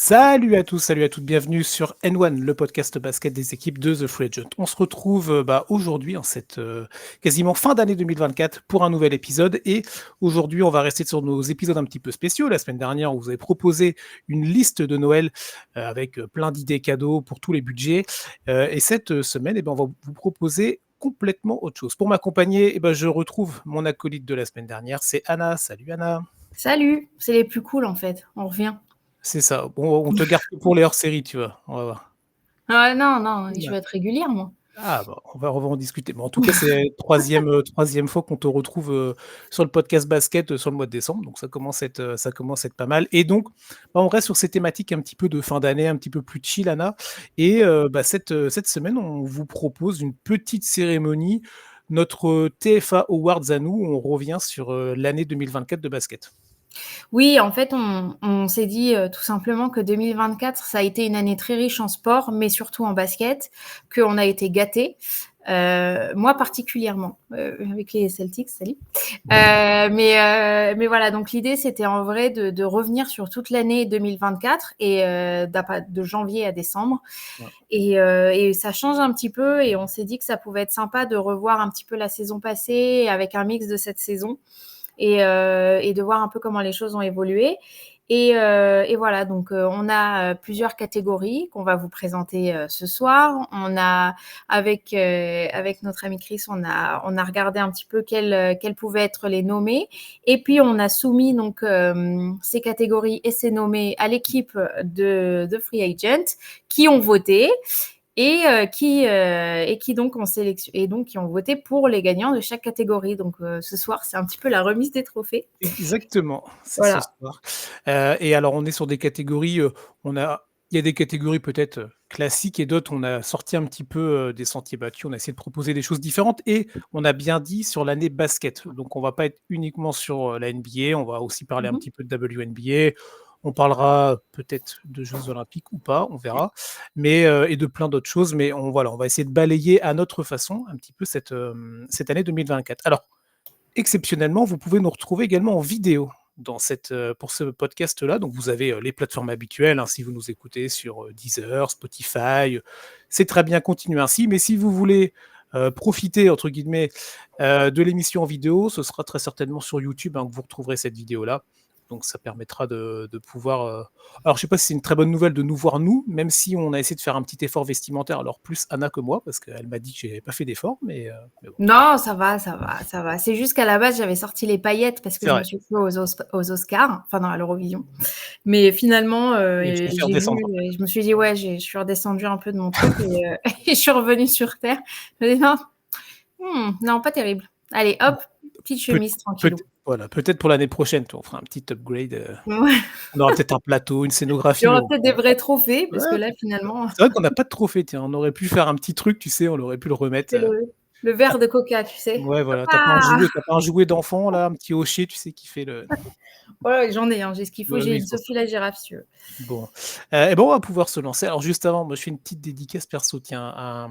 Salut à tous, salut à toutes, bienvenue sur N1, le podcast basket des équipes de The Free Agent. On se retrouve aujourd'hui, en cette quasiment fin d'année 2024, pour un nouvel épisode. Et aujourd'hui, on va rester sur nos épisodes un petit peu spéciaux. La semaine dernière, on vous avait proposé une liste de Noël avec plein d'idées cadeaux pour tous les budgets. Et cette semaine, on va vous proposer complètement autre chose. Pour m'accompagner, je retrouve mon acolyte de la semaine dernière, c'est Anna. Salut Anna. Salut, c'est les plus cool en fait, on revient. C'est ça. Bon, on te garde pour les hors-séries, tu vois. On va voir. Non, je vais être régulière moi. Ah bah, on va en discuter. Mais en tout cas, c'est troisième fois qu'on te retrouve sur le podcast basket sur le mois de décembre. Donc ça commence à être pas mal. Et donc, on reste sur ces thématiques un petit peu de fin d'année, un petit peu plus chill, Anna. Et cette semaine, on vous propose une petite cérémonie, notre TFA Awards à nous, où on revient sur l'année 2024 de basket. Oui, en fait, on s'est dit tout simplement que 2024, ça a été une année très riche en sport, mais surtout en basket, qu'on a été gâtés. Moi particulièrement, avec les Celtics, salut. Mais voilà, donc l'idée, c'était en vrai de revenir sur toute l'année 2024 et de janvier à décembre. Ouais. Et ça change un petit peu et on s'est dit que ça pouvait être sympa de revoir un petit peu la saison passée avec un mix de cette saison et de voir un peu comment les choses ont évolué. Et voilà, donc on a plusieurs catégories qu'on va vous présenter ce soir. On a avec notre ami Chris, on a regardé un petit peu quels pouvaient être les nommés, et puis on a soumis donc ces catégories et ces nommés à l'équipe de Free Agent qui ont voté. Qui donc ont sélectionné et donc qui ont voté pour les gagnants de chaque catégorie. Donc ce soir, c'est un petit peu la remise des trophées. Exactement, c'est ce Voilà. soir. Et alors, on est sur des catégories, il y a des catégories peut-être classiques et d'autres, on a sorti un petit peu des sentiers battus, on a essayé de proposer des choses différentes et on a bien dit sur l'année basket. Donc, on va pas être uniquement sur la NBA, on va aussi parler un Mhm. petit peu de WNBA. On parlera peut-être de Jeux Olympiques ou pas, on verra, mais et de plein d'autres choses. Mais on va essayer de balayer à notre façon un petit peu cette année 2024. Alors, exceptionnellement, vous pouvez nous retrouver également en vidéo pour ce podcast-là. Donc, vous avez les plateformes habituelles, hein, si vous nous écoutez sur Deezer, Spotify. C'est très bien, continuez ainsi. Mais si vous voulez profiter, entre guillemets, de l'émission en vidéo, ce sera très certainement sur YouTube hein, que vous retrouverez cette vidéo-là. Donc, ça permettra de pouvoir. Alors, je ne sais pas si c'est une très bonne nouvelle de nous voir, nous, même si on a essayé de faire un petit effort vestimentaire. Alors, plus Anna que moi, parce qu'elle m'a dit que je n'avais pas fait d'effort. Mais bon, Non, ça va. C'est juste qu'à la base, j'avais sorti les paillettes parce que c'est je vrai. me suis fait aux Oscars, enfin non, à l'Eurovision. Mais finalement, Oui, je te fais j'ai vu, redescendre. je me suis dit, ouais, je suis redescendue un peu de mon truc et je suis revenue sur Terre. Je me dis, non, non, pas terrible. Allez, hop, petite Peut chemise, peut tranquillou. voilà, peut-être pour l'année prochaine, on fera un petit upgrade, Ouais. on aura peut-être un plateau, une Il y scénographie, mais aura bon. peut-être des vrais trophées Ouais, parce que là, finalement, c'est vrai qu'on n'a pas de trophée, tiens, on aurait pu faire un petit truc, tu sais, on aurait pu le remettre, c'est le verre de coca, tu sais. ouais, voilà, Papa. tu pas un jouet d'enfant là, un petit hocher, tu sais, qui fait le Ouais, j'en ai, j'ai ce qu'il faut. ouais, J'ai oui, une c'est pour ça. Sophie la girafe, si tu veux. Bon, on va pouvoir se lancer. Alors juste avant, moi je fais une petite dédicace perso, tiens, à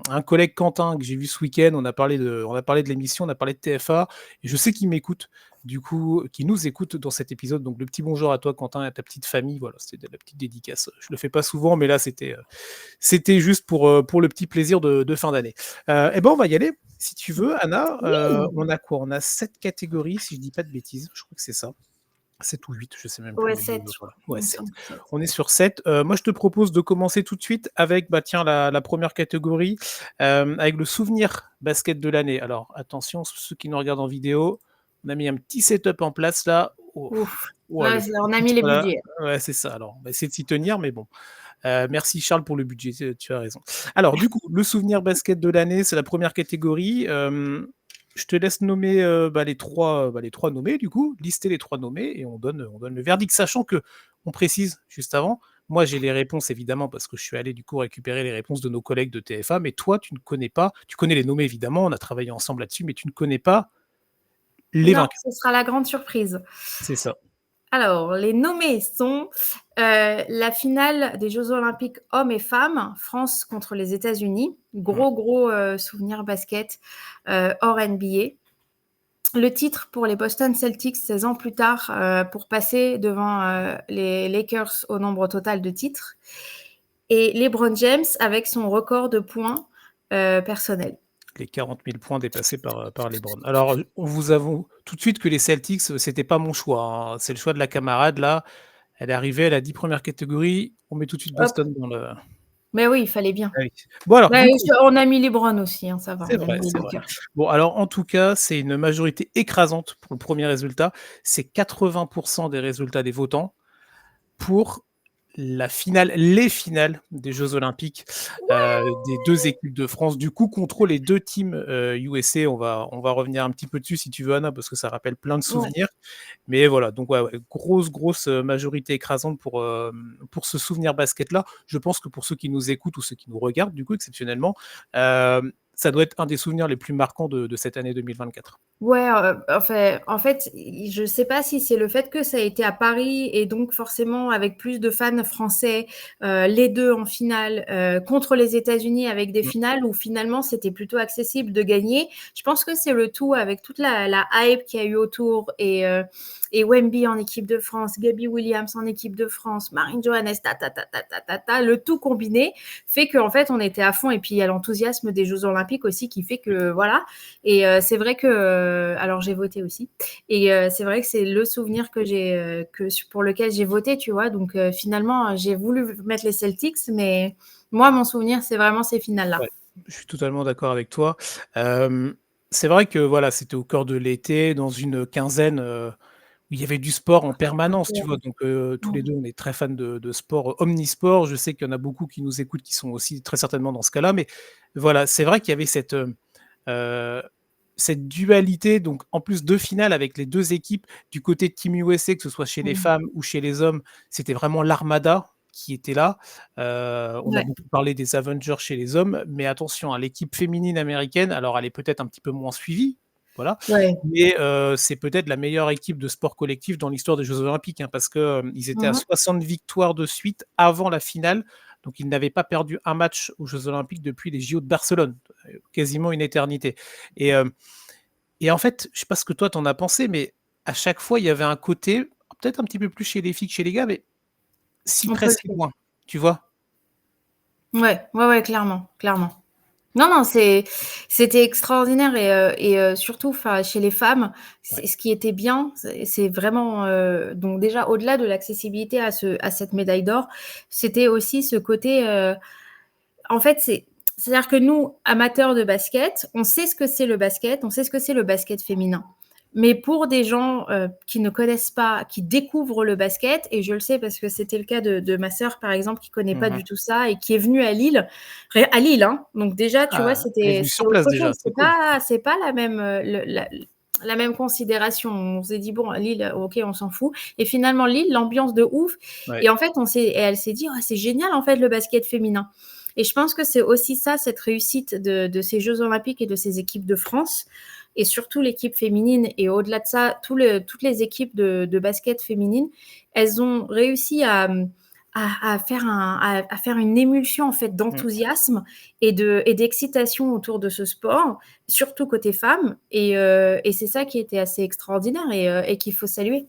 un collègue Quentin que j'ai vu ce week-end, on a parlé de l'émission, on a parlé de TF1 et je sais qu'il m'écoute, du coup, qu'il nous écoute dans cet épisode. Donc le petit bonjour à toi Quentin et à ta petite famille, voilà, c'était la petite dédicace. Je le fais pas souvent, mais là c'était juste pour le petit plaisir de fin d'année. On va y aller, si tu veux, Anna. Oui. On a quoi? On a 7 catégories, si je dis pas de bêtises, je crois que c'est ça. 7 ou 8, je sais même plus. Ouais, 7, je crois. Voilà. Ouais, Il me 7. semble que 7. On est sur 7. Moi, je te propose de commencer tout de suite avec tiens, la première catégorie, avec le souvenir basket de l'année. Alors, attention, ceux qui nous regardent en vidéo, on a mis un petit setup en place là. Oh, Ouf. ouais, Là, le on a mis titre, les là. budgets. Ouais, c'est ça. Alors, on va essayer de s'y tenir, mais bon. Merci Charles pour le budget, tu as raison. Alors, du coup, le souvenir basket de l'année, c'est la première catégorie. Je te laisse nommer les trois nommés, du coup, lister les trois nommés et on donne le verdict, sachant que, on précise juste avant, moi j'ai les réponses évidemment parce que je suis allé du coup récupérer les réponses de nos collègues de TF1, mais toi tu ne connais pas, tu connais les nommés évidemment, on a travaillé ensemble là-dessus, mais tu ne connais pas les Non, vainqueurs. ce sera la grande surprise. C'est ça. Alors, les nommés sont la finale des Jeux Olympiques hommes et femmes, France contre les États-Unis. Mmh. Gros souvenir basket hors NBA. le titre pour les Boston Celtics 16 ans plus tard pour passer devant les Lakers au nombre total de titres. Et LeBron James avec son record de points personnel. Les 40 000 points dépassés par LeBron. Alors, on vous avoue tout de suite que les Celtics, c'était pas mon choix, hein. C'est le choix de la camarade là. Elle est arrivée, elle a dit: «Première catégorie, on met tout de suite Hop. Boston dans le». Mais oui, il fallait bien. Ah oui. Bon alors, Bah, du coup on a mis LeBron aussi, hein, ça va, c'est on a vrai, mis c'est les vrai. Lakers. Bon alors, en tout cas, c'est une majorité écrasante pour le premier résultat. C'est 80 des résultats des votants pour les finales des jeux olympiques, des 2 équipes de France, du coup, contre les 2 teams, USA. On va revenir un petit peu dessus si tu veux, Anna, parce que ça rappelle plein de Ouais. souvenirs. Mais voilà, donc ouais, grosse, majorité écrasante pour ce souvenir basket-là. Je pense que pour ceux qui nous écoutent ou ceux qui nous regardent, du coup, exceptionnellement, ça doit être un des souvenirs les plus marquants de cette année 2024. Ouais, en fait, je sais pas si c'est le fait que ça a été à Paris et donc forcément avec plus de fans français, les 2 en finale, contre les États-Unis avec des Mmh. finales où finalement c'était plutôt accessible de gagner. Je pense que c'est le tout avec toute la hype qu'il y a eu autour et Wemby en équipe de France, Gabby Williams en équipe de France, Marine Johannes, le tout combiné fait qu'en fait on était à fond et puis il y a l'enthousiasme des Jeux olympiques aussi qui fait que voilà. Et c'est vrai que, alors j'ai voté aussi, et c'est vrai que c'est le souvenir pour lequel j'ai voté, tu vois. Donc finalement, j'ai voulu mettre les Celtics, mais moi, mon souvenir, c'est vraiment ces finales-là. Ouais, je suis totalement d'accord avec toi. C'est vrai que voilà, c'était au cœur de l'été, dans une quinzaine, où il y avait du sport en permanence, tu vois? Donc, tous les Mm. 2, on est très fans de sport, omnisport. Je sais qu'il y en a beaucoup qui nous écoutent, qui sont aussi très certainement dans ce cas-là, mais voilà, c'est vrai qu'il y avait heu, cette dualité, donc en plus 2 finales avec les 2 équipes du côté de Team USA, que ce soit chez les Mm. femmes ou chez les hommes, c'était vraiment l'armada qui était là. On a Ouais, beaucoup parlé des Avengers chez les hommes, mais attention, hein, l'équipe féminine américaine, alors elle est peut-être un petit peu moins suivie, voilà, ouais. mais c'est peut-être la meilleure équipe de sport collectif dans l'histoire des Jeux olympiques, hein, parce que, ils étaient à Mhm. 60 victoires de suite avant la finale, donc ils n'avaient pas perdu un match aux Jeux olympiques depuis les JO de Barcelone, quasiment une éternité. Et en fait, je sais pas ce que toi t'en as pensé, mais à chaque fois, il y avait un côté, peut-être un petit peu plus chez les filles que chez les gars, mais si On peut près, le si faire. loin, tu vois? Ouais, ouais, ouais, clairement, clairement. Non, non, c'était extraordinaire et surtout, enfin, chez les femmes, Ouais. ce qui était bien, c'est vraiment, donc déjà au-delà de l'accessibilité à cette médaille d'or, c'était aussi ce côté, en fait, c'est-à-dire que nous, amateurs de basket, on sait ce que c'est le basket, on sait ce que c'est le basket féminin. Mais pour des gens qui ne connaissent pas, qui découvrent le basket, et je le sais parce que c'était le cas de ma sœur, par exemple, qui connaît pas Mmh mh. du tout ça et qui est venue à Lille, hein. Donc déjà, tu vois, Ah, elle est venue c'était sur place autre déjà, chose. c'est cool. C'est pas la même, la même considération. On s'est dit, bon, à Lille, ok, on s'en fout. Et finalement, Lille, l'ambiance de ouf. Ouais. Et en fait, elle s'est dit, oh, c'est génial, en fait, le basket féminin. Et je pense que c'est aussi ça, cette réussite de ces Jeux olympiques et de ces équipes de France, et surtout l'équipe féminine, et au-delà de ça, toutes les équipes de basket féminine, elles ont réussi à faire une émulsion en fait Mmh. d'enthousiasme et d'excitation autour de ce sport, surtout côté femmes, et c'est ça qui était assez extraordinaire et qu'il faut saluer.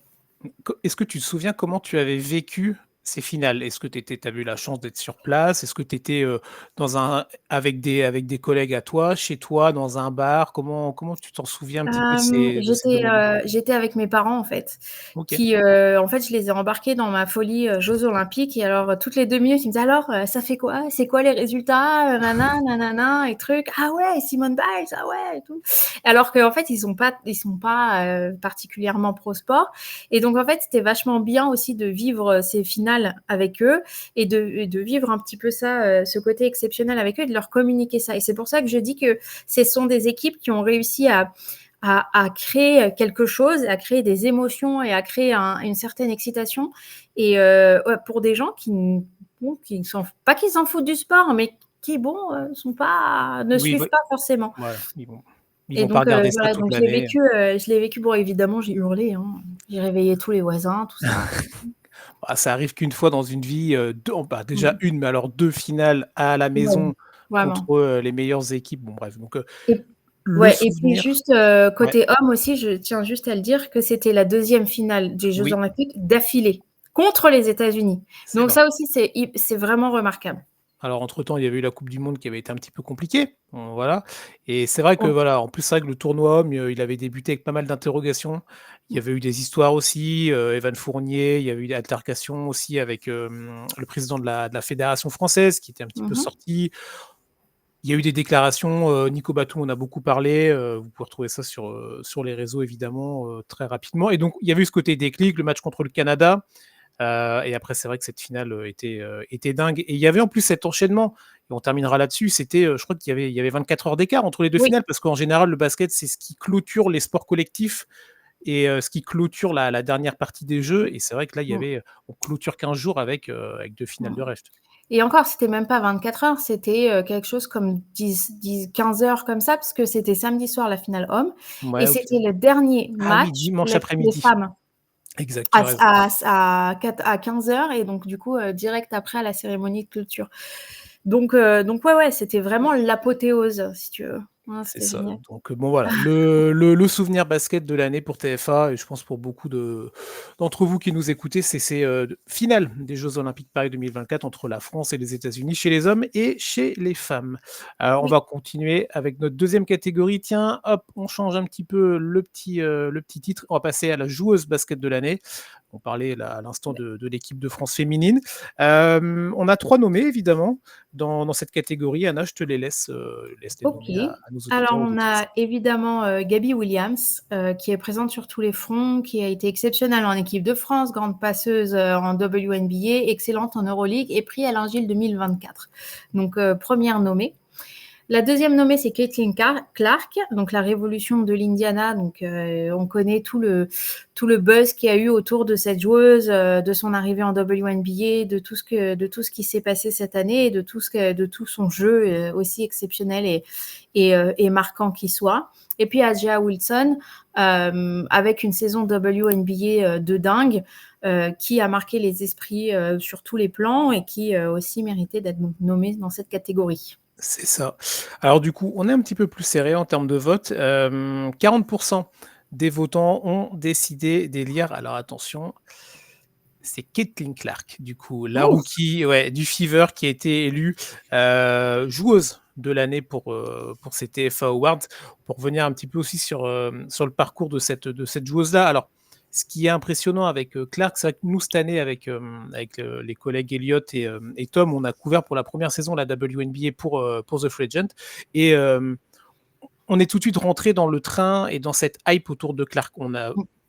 Co Est-ce que tu te souviens comment tu avais vécu ces finales? Est-ce que tu as eu la chance d'être sur place? Est-ce que tu étais, dans un avec des collègues à toi, chez toi, dans un bar? Comment tu t'en souviens un petit peu de ces 2 moments? J'étais avec mes parents, en fait, OK. qui, en fait, je les ai embarqués dans ma folie, Jeux olympiques, et alors, toutes les 2 minutes, ils me disaient: «Alors, ça fait quoi? C'est quoi les résultats? Nanana, et trucs. Ah ouais, Simone Biles, ah ouais, et tout». Alors qu'en fait, ils sont pas, particulièrement pro sport, et donc en fait, c'était vachement bien aussi de vivre, ces finales avec eux, et de vivre un petit peu ça, ce côté exceptionnel avec eux, et de leur communiquer ça, et c'est pour ça que je dis que ce sont des équipes qui ont réussi à créer quelque chose, à créer des émotions et à créer une certaine excitation. Et ouais, pour des gens bon, qui ne sont pas qu'ils s'en foutent du sport, mais qui, bon, ne Oui, suivent pas forcément. voilà, ils Et vont pas donc, regarder ça voilà, toute donc l'année. je l'ai vécu. Bon, évidemment, j'ai hurlé, hein. J'ai réveillé tous les voisins, tout ça. Bah, ça arrive qu'une fois dans une vie, 2 bah, déjà Mm. 1, mais alors 2 finales à la Ouais, maison vraiment. contre, les meilleures équipes. Bon bref, donc Et Le Ouais, et puis souvenir juste, ouais, côté hommes aussi, je tiens juste à le dire que c'était la deuxième finale des Jeux oui, olympiques d'affilée contre les États-Unis. c'est Donc vrai. ça aussi, c'est vraiment remarquable. Alors entre-temps, il y avait eu la coupe du monde qui avait été un petit peu compliquée, voilà et c'est vrai que Oh. voilà, en plus, c'est vrai que le tournoi homme, il avait débuté avec pas mal d'interrogations. Il y avait eu des histoires aussi, Evan Fournier, il y avait eu des altercations aussi avec, le président de la fédération française qui était un petit peu Mmh mh. sorti. Il y a eu des déclarations, Nico Batum en a beaucoup parlé, vous pouvez retrouver ça sur les réseaux évidemment, très rapidement et donc il y avait eu ce côté déclic, le match contre le Canada, et après c'est vrai que cette finale, était dingue et il y avait en plus cet enchaînement et on terminera là-dessus, c'était, je crois qu'il y avait 24 heures d'écart entre les 2 Oui. finales parce qu'en général le basket, c'est ce qui clôture les sports collectifs et ce qui clôture la dernière partie des jeux et c'est vrai que là, il y Mmh. avait, on clôture 15 jours avec 2 finales Mmh. de rêve. Et encore, c'était même pas 24 heures, c'était, quelque chose comme 15 heures comme ça, parce que c'était samedi soir la finale hommes et Ouais, OK. c'était le dernier Ah oui, match pour dimanche les après-midi. femmes Exact, tu as raison. à 15 heures et donc du coup, direct après à la cérémonie de clôture. Donc ouais, ouais, c'était vraiment l'apothéose, si tu veux. Ouais, C'est c'était ça, génial. donc bon voilà, le souvenir basket de l'année pour TF1 et je pense pour beaucoup d'entre vous qui nous écoutez, c'est ces, finales des Jeux olympiques Paris 2024 entre la France et les États-Unis chez les hommes et chez les femmes. On Oui, va continuer avec notre deuxième catégorie. Tiens, hop, on change un petit peu le petit titre. On va passer à la joueuse basket de l'année. On parlait là à l'instant de l'équipe de France féminine. On a 3 nommés évidemment dans cette catégorie. Anna, je te laisse les OK. nommer à nos Alors auditeurs, on auditrices. a évidemment, Gabby Williams, qui est présente sur tous les fronts, qui a été exceptionnelle en équipe de France, grande passeuse, en WNBA, excellente en Euroleague et prix Alain Gilles 2024. Donc, 1re nommée. La deuxième nommée, c'est Caitlin Clark, donc la révolution de l'Indiana. Donc, on connaît tout le buzz qu'il y a eu autour de cette joueuse, de son arrivée en WNBA, de tout ce qui s'est passé cette année et de tout son jeu aussi exceptionnel et marquant qu'il soit. Et puis Asia Wilson, avec une saison WNBA de dingue, qui a marqué les esprits sur tous les plans et qui aussi méritait d'être nommée dans cette catégorie. C'est ça. Alors du coup, on est un petit peu plus serré en termes de vote. 40 des votants ont décidé d'élire, alors attention, c'est Caitlin Clark, du coup, la Ouf. rookie, ouais, du Fever qui a été élue, joueuse de l'année pour ces TFA Awards. Pour revenir un petit peu aussi sur le parcours de cette joueuse-là. Alors, ce qui est impressionnant avec, Clark, c'est vrai que nous, cette année, avec les collègues Elliot et Tom, on a couvert pour la première saison la WNBA pour The Free Agent et on est tout de suite rentré dans le train et dans cette hype autour de Clark.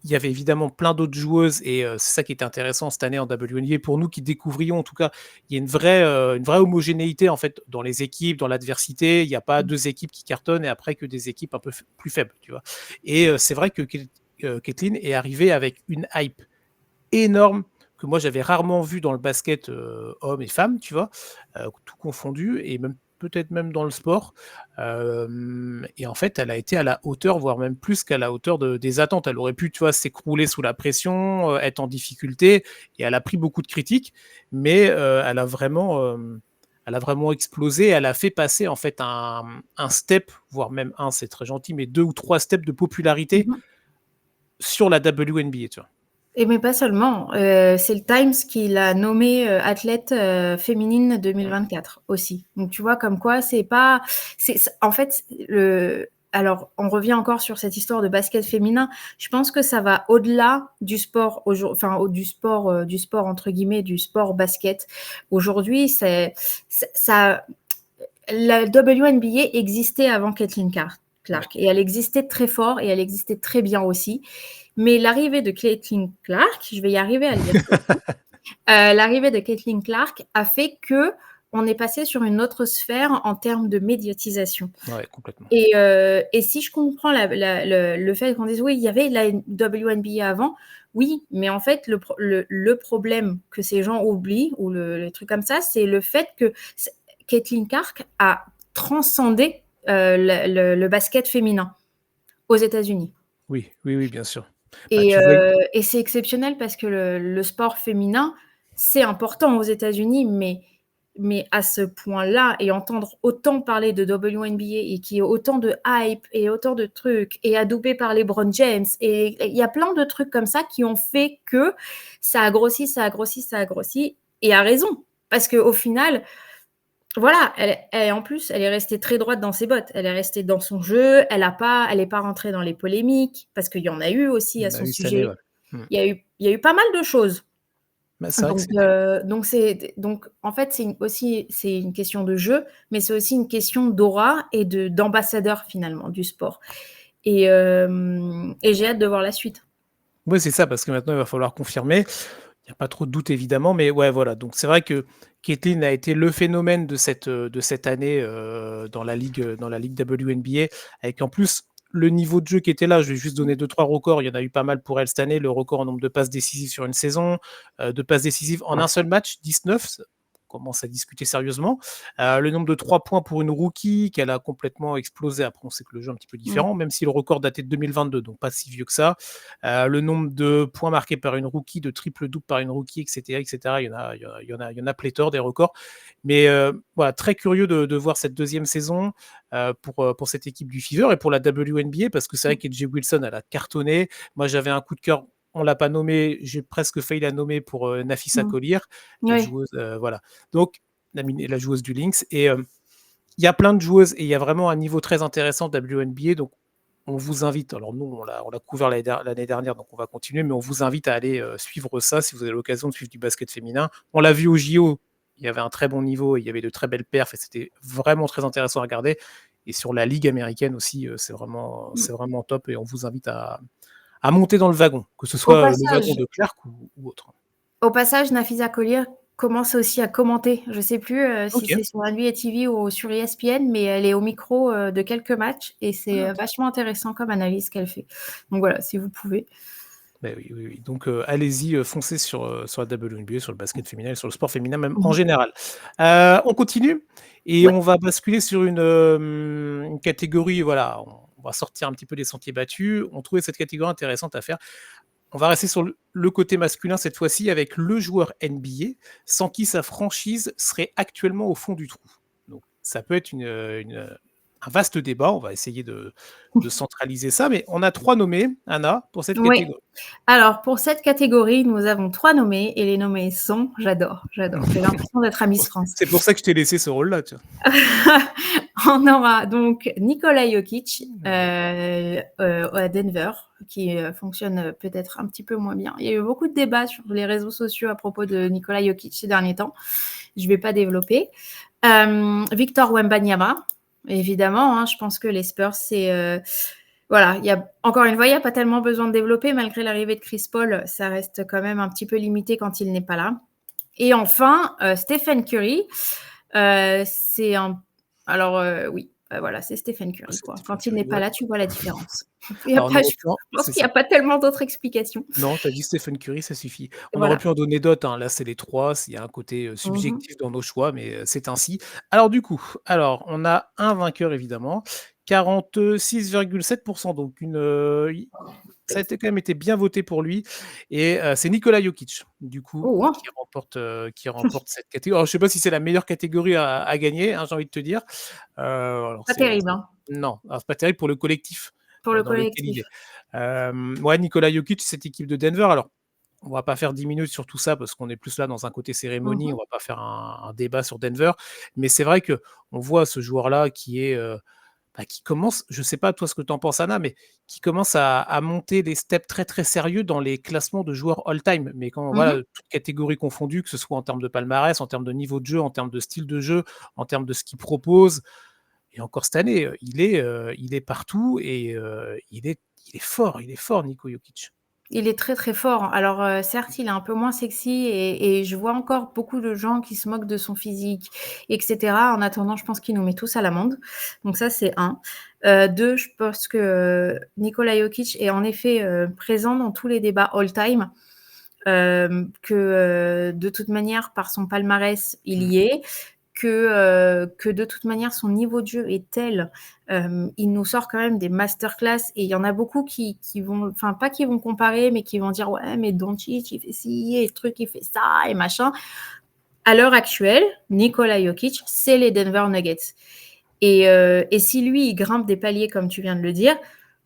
Il y avait évidemment plein d'autres joueuses et c'est ça qui était intéressant cette année en WNBA pour nous qui découvrions en tout cas, il y a une vraie homogénéité en fait dans les équipes, dans l'adversité. Il n'y a pas 2 équipes qui cartonnent et après que des équipes un peu plus faibles, tu vois? Et c'est vrai que Caitlin est arrivée avec une hype énorme que moi j'avais rarement vu dans le basket, hommes et femmes, tu vois? Tout confondu et même peut-être même dans le sport. Et en fait, elle a été à la hauteur, voire même plus qu'à la hauteur des attentes. Elle aurait pu, tu vois, s'écrouler sous la pression, être en difficulté et elle a pris beaucoup de critiques, mais elle a vraiment explosé. Elle a fait passer en fait un step, voire même un, c'est très gentil, mais 2 ou 3 steps de popularité Mmh. sur la WNBA, tu vois? Et mais pas seulement, c'est le Times qui l'a nommée, athlète, féminine Mmh. 2024 aussi. Donc tu vois comme quoi c'est en fait le alors on revient encore sur cette histoire de basket féminin. Je pense que ça va au-delà du sport enfin du sport entre guillemets, du sport basket. Aujourd'hui, ça la WNBA existait avant Caitlin Ouais. Clark et elle existait très fort et elle existait très bien aussi. Mais l'arrivée de Caitlin Clark, je vais y arriver à le dire, l'arrivée de Caitlin Clark a fait qu'on est passé sur une autre sphère en termes de médiatisation. Ouais, complètement. Et si je comprends le fait qu'on dise oui, il y avait la WNBA avant, oui, mais en fait, le problème que ces gens oublient, ou le truc comme ça, c'est le fait que Caitlin Clark a transcendé le basket féminin aux États-Unis. Oui, oui, oui, bien sûr. Bah, Et, tu vois. c'est exceptionnel parce que le sport féminin, c'est important aux États-Unis, mais mais à ce point-là, et entendre autant parler de WNBA et qu'il y ait autant de hype et autant de trucs, et adoubé par LeBron James, et il y a plein de trucs comme ça qui ont fait que ça a grossi, et à raison. Parce qu'au final, voilà, en plus, elle est restée très droite dans ses bottes. Elle est restée dans son jeu. Elle n'est pas rentrée dans les polémiques, parce qu'il y en a eu aussi à On a son eu cette année, sujet. ouais. Mmh. Il y a eu pas mal de choses. Bah, c'est vrai que Donc en fait, c'est une question de jeu, mais c'est aussi une question d'aura et d'ambassadeur finalement du sport. Et j'ai hâte de voir la suite. ouais, c'est ça, parce que maintenant, il va falloir confirmer. Il y a pas trop de doute évidemment, mais ouais, voilà, donc c'est vrai que Caitlin a été le phénomène de cette année, dans la ligue WNBA, avec en plus le niveau de jeu qui était là. Je vais juste donner deux trois records, il y en a eu pas mal pour elle cette année. Le record en nombre de passes décisives sur une saison, de passes décisives en un seul match, 19, on commence à discuter sérieusement. Le nombre de 3 points pour une rookie qu'elle a complètement explosé. Après, on sait que le jeu est un petit peu Mmh. différent, même si le record datait de 2022, donc pas si vieux que ça. Le nombre de points marqués par une rookie, de triple-double par une rookie, etc., etc. Il y en a pléthore des records. Mais voilà, très curieux de voir cette deuxième saison pour cette équipe du Fever et pour la WNBA, parce que c'est vrai qu'Edge Wilson, elle a cartonné. Moi, j'avais un coup de cœur. On l'a pas nommé, j'ai presque failli la nommer pour Nafisa Mmh. Collier, la Oui. joueuse, voilà. Donc, la joueuse du Lynx. Et il y a plein de joueuses et il y a vraiment un niveau très intéressant de WNBA. Donc, on vous invite, alors nous, on l'a couvert l'année dernière, donc on va continuer, mais on vous invite à aller suivre ça si vous avez l'occasion de suivre du basket féminin. On l'a vu au JO, il y avait un très bon niveau, il y avait de très belles perfs et c'était vraiment très intéressant à regarder. Et sur la Ligue américaine aussi, Mmh. c'est vraiment top et on vous invite à monter dans le wagon, que ce Au soit le wagon passage, de Clark ou autre. Nafisa Collier commence aussi à commenter. Je sais plus si Ok. c'est sur NBA TV ou sur ESPN, mais elle est au micro de quelques matchs et c'est Ah, vachement intéressant comme analyse qu'elle fait. Donc voilà, si vous pouvez. ben oui, oui, oui. Donc allez-y, foncez sur la WNBA, sur le basket féminin et sur le sport féminin même en Mmh. général. On continue et Ouais. on va basculer sur une catégorie, voilà, on va sortir un petit peu des sentiers battus. On trouvait cette catégorie intéressante à faire. On va rester sur le côté masculin cette fois-ci avec le joueur NBA sans qui sa franchise serait actuellement au fond du trou. Donc ça peut être un vaste débat, on va essayer de centraliser ça, mais on a 3 nommés, Anna, pour cette Oui. catégorie. Alors, pour cette catégorie, nous avons 3 nommés et les nommés sont j'adore. J'ai l'impression d'être à Miss France. C'est pour ça que je t'ai laissé ce rôle-là, tu vois? On aura donc Nikola Jokic Ouais. à Denver, qui fonctionne peut-être un petit peu moins bien. Il y a eu beaucoup de débats sur les réseaux sociaux à propos de Nikola Jokic ces derniers temps. Je ne vais pas développer. Victor Wembanyama, évidemment. Je pense que les Spurs, c'est... voilà, encore une fois, il n'y a pas tellement besoin de développer. Malgré l'arrivée de Chris Paul, ça reste quand même un petit peu limité quand il n'est pas là. Et enfin, Stephen Curry, c'est un... Alors oui, voilà, c'est Stephen Ah, Curry, c'est quoi. Stephen Quand il n'est Curry, pas ouais. là, tu vois la différence. Alors on aurait Je pu en pense c'est qu'il n'y a ça. pas tellement d'autres explications. Non, tu as dit Stephen Curry, ça suffit. On aurait Voilà. pu en donner d'autres, hein. Là, c'est les 3. Il y a un côté, Mhm. subjectif dans nos choix, mais c'est ainsi. Alors du coup, on a un vainqueur évidemment, 46,7, donc i ça a quand même été bien voté pour lui et c'est Nikola Jokic, du coup, Oh, hein. qui remporte cette catégorie. Alors je sais pas si c'est la meilleure catégorie à gagner, hein, j'ai envie de te dire. Alors Pas terrible, hein, non, alors c'est pas terrible pour le collectif, pour le dans lequel il collectif. est. Ouais, Nikola Jokic, cette équipe de Denver, alors on va pas faire 10 minutes sur tout ça parce qu'on est plus là dans un côté cérémonie, on Mhm. va pas faire un débat sur Denver, mais c'est vrai qu'on voit ce joueur-là qui est, qui commence, je sais pas toi ce que tu en penses Anna, mais qui commence à monter des steps très, très sérieux dans les classements de joueurs all-time. Mais quand voilà, Mhm. toutes catégories confondues, que ce soit en termes de palmarès, en termes de niveau de jeu, en termes de style de jeu, en termes de ce qu'il propose. Et encore cette année, il est partout et il est fort Nico Jokic. Il est très, très fort. Alors, certes, il est un peu moins sexy et je vois encore beaucoup de gens qui se moquent de son physique et cetera. En attendant, je pense qu'il nous met tous à l'amende. Donc ça, c'est 1. 2, je pense que Nikola Jokic est en effet, présent dans tous les débats all time, que, de toute manière, par son palmarès, il Mmh. y est, que de toute manière, son niveau de jeu est tel, il nous sort quand même des masterclass et il y en a beaucoup qui vont, enfin pas qui vont comparer, mais qui vont dire ouais, mais Doncic il fait ci et le truc il fait ça et machin. à l'heure actuelle, Nikola Jokic, c'est les Denver Nuggets. Et si lui, il grimpe des paliers, comme tu viens de le dire,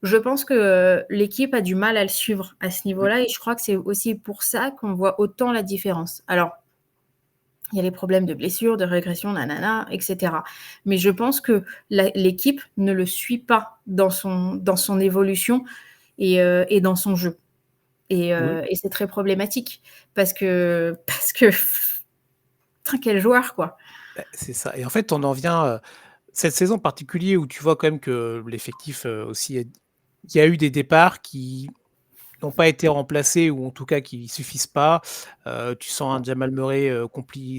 je pense que l'équipe a du mal à le suivre à ce Mmh. niveau-là. Et je crois que c'est aussi pour ça qu'on voit autant la différence. Alors, il y a les problèmes de blessures, de régression, nanana, etc. Mais je pense que l'équipe ne le suit pas dans son évolution et dans son jeu. Oui, Et c'est très problématique parce que putain, quel joueur, quoi. bah, c'est ça et en fait, on en vient, cette saison en particulier où tu vois quand même que l'effectif, aussi il y a eu des départs qui n'ont pas été remplacés ou en tout cas qui suffisent pas. Tu sens un Jamal Murray,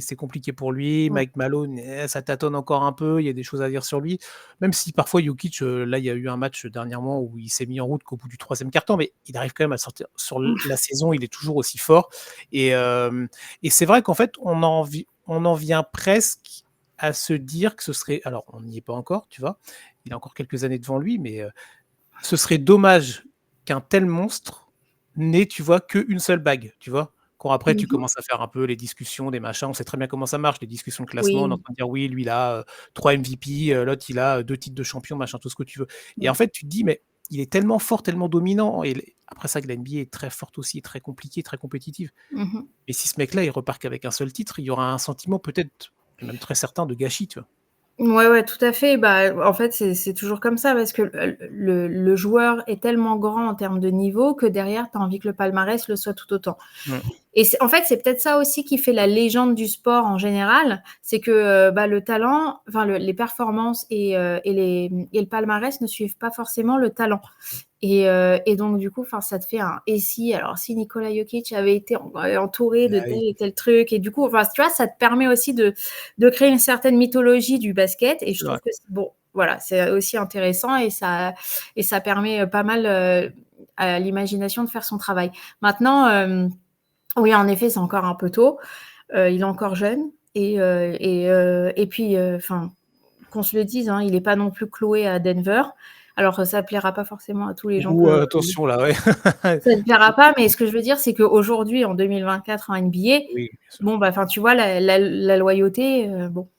c'est compliqué pour lui. Mmh. Mike Malone, ça tâtonne encore un peu, il y a des choses à dire sur lui. Même si parfois Jokic, là, il y a eu un match dernièrement où il s'est mis en route qu'au bout du 3e quart-temps, mais il arrive quand même à sortir sur la saison, il est toujours aussi fort et et c'est vrai qu'en fait, on en vient presque à se dire que ce serait alors on n'y est pas encore, tu vois? Il a encore quelques années devant lui, mais ce serait dommage qu'un tel monstre n'ait, tu vois, qu'une seule bague, tu vois? Quand après tu Mmh. commences à faire un peu les discussions, des machins, on sait très bien comment ça marche, les discussions de classement, on est en Oui. train de dire: «Oui, lui il a, 3 MVP, l'autre il a, 2 titres de champion», machin, tout ce que tu veux et en Mmh. fait, tu te dis: «Mais il est tellement fort, tellement dominant» et les après ça que la NBA est très forte aussi, très compliquée, très compétitive Mmh. et si ce mec-là, il repart qu'avec un seul titre, il y aura un sentiment peut-être, même très certain de gâchis, tu vois? Ouais, ouais, tout à fait. Bah, en fait, c'est toujours comme ça parce que le joueur est tellement grand en termes de niveau que derrière, tu as envie que le palmarès le soit tout autant. Mmh. Et en fait, c'est peut-être ça aussi qui fait la légende du sport en général, c'est que bah, le talent, enfin les performances et le palmarès ne suivent pas forcément le talent. Et donc du coup, ça te fait un et si alors si Nikola Jokic avait été entouré de Ah tel oui. et tel truc et du coup, tu vois, ça te permet aussi de créer une certaine mythologie du basket et je C'est vrai. trouve que bon, voilà, c'est aussi intéressant et ça permet pas mal à l'imagination de faire son travail. Maintenant, oui, en effet, c'est encore un peu tôt. Il est encore jeune et puis, enfin, qu'on se le dise, hein, il n'est pas non plus cloué à Denver. Alors, ça ne plaira pas forcément à tous les gens Ouh, attention là, ouais. ça ne plaira pas, mais ce que je veux dire, c'est qu'aujourd'hui, en 2024, en NBA, Oui, bien sûr. bon, bah, enfin, tu vois, la loyauté, bon,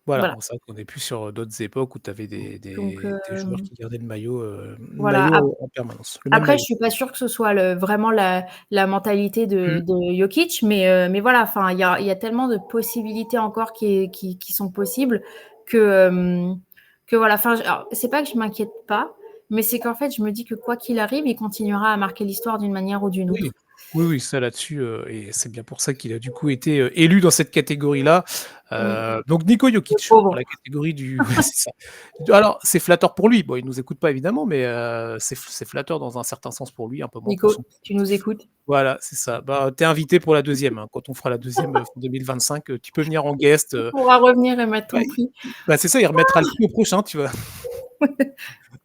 Voilà, voilà. bon, c'est vrai qu'on est plus sur, d'autres époques où tu avais Donc, des joueurs qui gardaient le voilà. maillot en permanence, le même Après, je maillot. suis pas sûre que ce soit vraiment la mentalité Mmh. de Jokic, mais voilà, enfin, il y a tellement de possibilités encore qui sont possibles que, que voilà. Enfin, alors, c'est pas que je m'inquiète pas, mais c'est qu'en fait, je me dis que quoi qu'il arrive, il continuera à marquer l'histoire d'une manière ou d'une Oui, autre. oui, oui, ça là-dessus, et c'est bien pour ça qu'il a du coup été, élu dans cette catégorie-là. Mmh. Donc Nico Le Jokic dans pauvre. la catégorie du ouais, c'est ça. Alors c'est flatteur pour lui. Bon, il nous écoute pas évidemment, mais c'est flatteur dans un certain sens pour lui, un peu moins pour son Nico, tu nous écoutes? voilà, c'est ça. Bah, tu es invité pour la 2e, hein. Quand on fera la 2e, fin 2025, tu peux venir en guest, Tu pourras revenir et mettre bah, ton prix. bah, c'est ça, il remettra le prix au prochain, tu vois?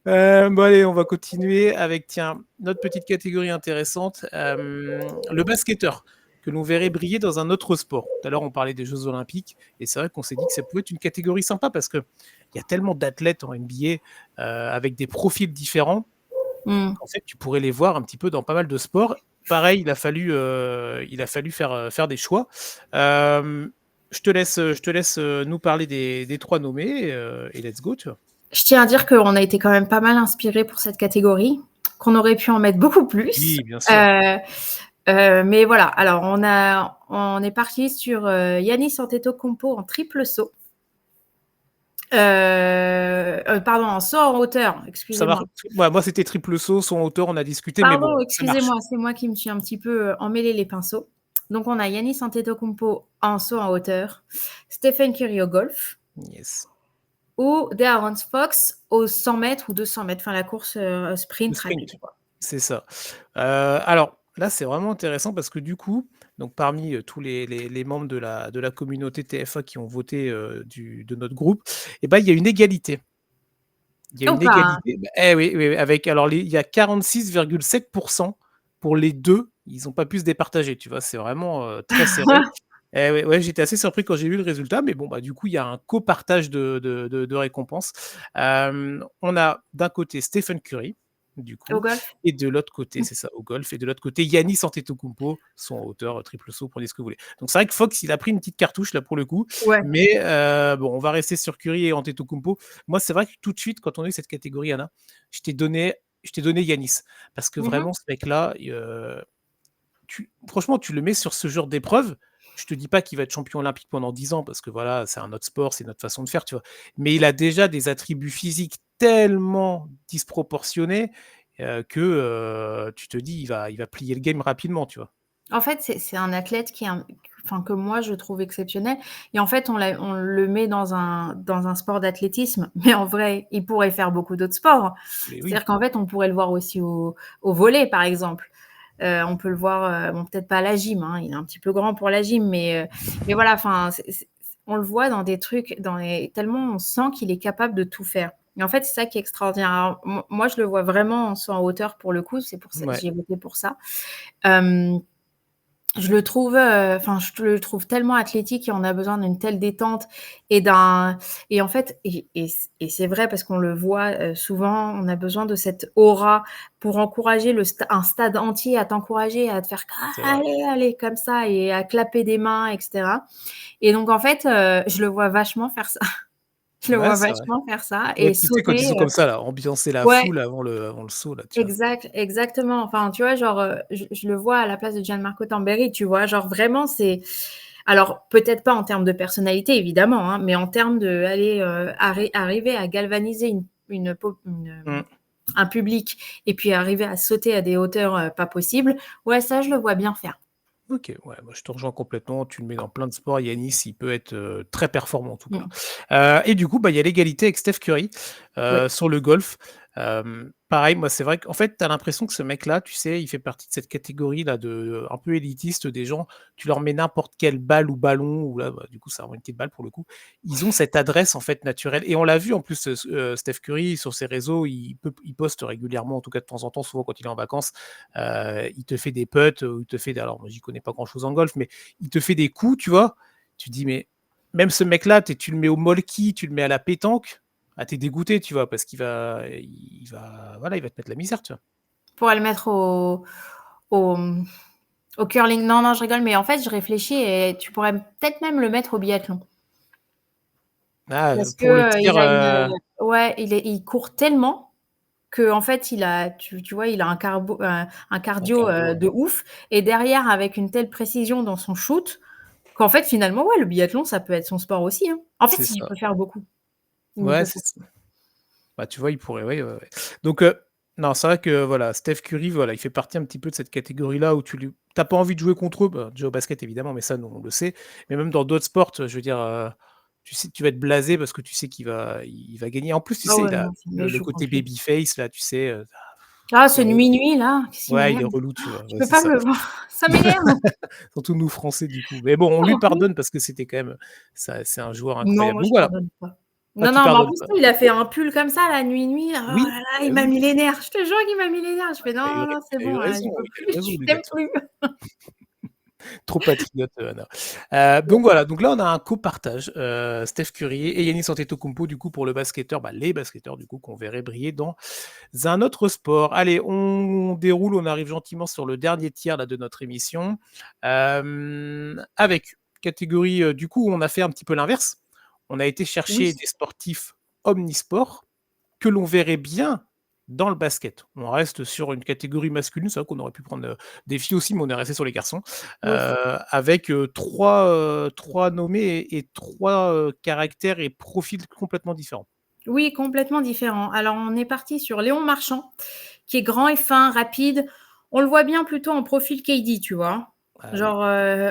Bon allez, on va continuer avec tiens, notre petite catégorie intéressante, le basketteur, que l'on verrait briller dans un autre sport. Tout à l'heure, on parlait des jeux olympiques et c'est vrai qu'on s'est dit que ça pouvait être une catégorie sympa parce qu'il y a tellement d'athlètes en NBA, avec des profils différents Mmh. qu'en fait, tu pourrais les voir un petit peu dans pas mal de sports. Pareil, il a fallu faire des choix. Je te laisse, nous parler des 3 nommés, et let's go, tu vois? Je tiens à dire qu'on a été quand même pas mal inspirés pour cette catégorie, qu'on aurait pu en mettre beaucoup plus. Oui, bien sûr. Heu mais voilà, alors on est parti sur, Giannis Antetokounmpo en triple saut. Pardon, en saut en hauteur, Ça marche. excusez-moi. Ouais, moi, c'était triple saut, son hauteur, on a discuté, mais Pardon, bon, ça marche. excusez-moi, c'est moi qui me suis un petit peu, emmêlé les pinceaux. Donc on a Giannis Antetokounmpo en saut en hauteur, Stephen Curry au golf Yes. ou De'Aaron Fox aux 100 mètres ou 200 mètres, enfin la course, Le sprint sprint, rapide, quoi. c'est ça. Alors là, c'est vraiment intéressant parce que du coup, donc parmi, tous les membres de la communauté TF1 qui ont voté, de notre groupe et ben, il y a une égalité. Il y a Oh une bah, égalité, eh oui, oui, oui, avec alors il y a 46,7 pour les 2. Ils ont pas pu se départager, tu vois? C'est vraiment, très serré. Eh ouais, ouais, j'étais assez surpris quand j'ai vu le résultat, mais bon, bah, du coup, il y a un copartage de récompenses. On a d'un côté Stephen Curry, du Au coup. golf? Et de l'autre côté, Mmh. c'est ça, au golf. Et de l'autre côté, Giannis Antetokounmpo, son hauteur, triple saut, prenez ce que vous voulez. Donc c'est vrai que Fox, il a pris une petite cartouche là pour le coup. Ouais. Mais bon, on va rester sur Curry et Antetokounmpo. Moi, c'est vrai que tout de suite, quand on a eu cette catégorie, Anna, je t'ai donné Yanis. Parce que Mmh. vraiment, ce mec-là, franchement, tu le mets sur ce genre d'épreuve. Je te dis pas qu'il va être champion olympique pendant 10 ans parce que voilà, c'est un autre sport, c'est notre façon de faire, tu vois. Mais il a déjà des attributs physiques tellement disproportionnés que tu te dis, il va plier le game rapidement, tu vois. En fait, c'est un athlète qui est enfin, que moi je trouve exceptionnel et en fait, on le met dans un sport d'athlétisme, mais en vrai, il pourrait faire beaucoup d'autres sports. Mais oui, C'est-à-dire qu'en fait, on pourrait le voir aussi au volley, par exemple. On peut le voir, bon, peut-être pas à la gym, hein, il est un petit peu grand pour la gym, mais voilà, enfin, on le voit dans des trucs, tellement on sent qu'il est capable de tout faire. Et en fait, c'est ça qui est extraordinaire. Alors, moi, je le vois vraiment en saut en hauteur pour le coup, c'est pour ça, ouais, j'ai voté pour ça. Euh, je le trouve, enfin, je le trouve tellement athlétique et on a besoin d'une telle détente et et en fait, et c'est vrai parce qu'on le voit souvent, on a besoin de cette aura pour encourager un stade entier à t'encourager, à te faire c'est «Ah, vrai. allez, allez» comme ça et à clapper des mains, etc. Et donc en fait, je le vois vachement faire ça. Je le Ouais, vois c'est vrai. vachement faire ça Ouais, et tu sais, quand ils sauter. sont comme ça, là, ambiancer la Ouais, foule avant le saut, là, tu vois. exactement. Enfin, tu vois, genre, je le vois à la place de Gianmarco Tamberi, tu vois? Genre vraiment, c'est alors peut-être pas en termes de personnalité évidemment, hein, mais en termes de aller, arriver à galvaniser Mm. un public et puis arriver à sauter à des hauteurs, pas possibles. Ouais, ça, je le vois bien faire. Ok, ouais, moi je te rejoins complètement. Tu le mets dans plein de sports. Yanis, il peut être très performant en tout cas. Mmh. Et du coup, bah, il y a l'égalité avec Steph Curry Oui. sur le golf. Pareil, moi c'est vrai qu'en fait, tu as l'impression que ce mec-là, tu sais, il fait partie de cette catégorie là de un peu élitiste des gens. Tu leur mets n'importe quelle balle ou ballon, ou là, bah, du coup, ça vraiment une petite balle pour le coup. Ils ont cette adresse en fait naturelle. Et on l'a vu en plus, Steph Curry sur ses réseaux, il poste régulièrement, en tout cas de temps en temps, souvent quand il est en vacances. Il te fait des putts, il te fait alors moi j'y connais pas grand chose en golf, mais il te fait des coups, tu vois. Tu te dis, mais même ce mec-là, tu le mets au molki, tu le mets à la pétanque, ah, t'es dégoûté, tu vois, parce voilà, il va te mettre la misère, tu vois. Pour le mettre au, au curling. Non, non, je rigole, mais en fait, je réfléchis et tu pourrais peut-être même le mettre au biathlon. Ah, Parce que pour le tir, il a une, ouais, il court tellement que en fait, tu vois, il a un en cardio cardio, ouais. de ouf. Et derrière, avec une telle précision dans son shoot, qu'en fait, finalement, ouais, le biathlon, ça peut être son sport aussi, hein. En fait, C'est il ça. peut faire beaucoup. Il Ouais, peut c'est faire. ça. Bah, tu vois, il pourrait, ouais, ouais, ouais. Donc, non, c'est vrai que voilà, Steph Curry, voilà, il fait partie un petit peu de cette catégorie-là où t'as pas envie de jouer contre eux, bah, déjà au basket évidemment, mais ça, nous, on le sait. Mais même dans d'autres sports, je veux dire, tu sais, tu vas être blasé parce que tu sais qu'il va gagner. En plus, tu Ah sais, ouais, il a non, c'est le méchant côté contre lui. babyface, là, tu sais, Ah, ce il est relou. nuit-nuit là, qu'est-ce qu'il Ouais, il est m'énerve. relou, tu vois. Je Ouais, peux c'est pas ça. me le voir. Ça m'énerve. Surtout nous, Français, du coup. Mais bon, on lui pardonne parce que c'était quand même, ça, c'est un joueur Non, incroyable. moi Donc je voilà. pardonne pas. Ah, Non, tu non, mais en pardonnes plus, pas. il a fait un pull comme ça, la nuit-nuit. Oh Oui, là là, bah il m'a oui, mis les nerfs. Je te jure qu'il m'a mis les nerfs. Je fais: il a eu, «Non, non, non, c'est il a eu bon, raison, je peux il a eu plus, raison, je le t'aime garçon. plus». Trop patriote, Anna. Donc voilà, donc là on a un co-partage, Steph Curry et Giannis Antetokounmpo du coup pour le basketteur, bah, les basketteurs du coup qu'on verrait briller dans un autre sport. Allez, on déroule, on arrive gentiment sur le dernier tiers là, de notre émission, avec catégorie, du coup on a fait un petit peu l'inverse. On a été Oui. chercher des sportifs omnisports que l'on verrait bien dans le basket. On reste sur une catégorie masculine, c'est vrai qu'on aurait pu prendre, des filles aussi, mais on est resté sur les garçons, Oui. avec, 3 nommés et 3 caractères et profils complètement différents. Oui, complètement différent. Alors, on est parti sur Léon Marchand, qui est grand et fin, rapide. On le voit bien plutôt en profil KD, tu vois? Ah oui, Genre,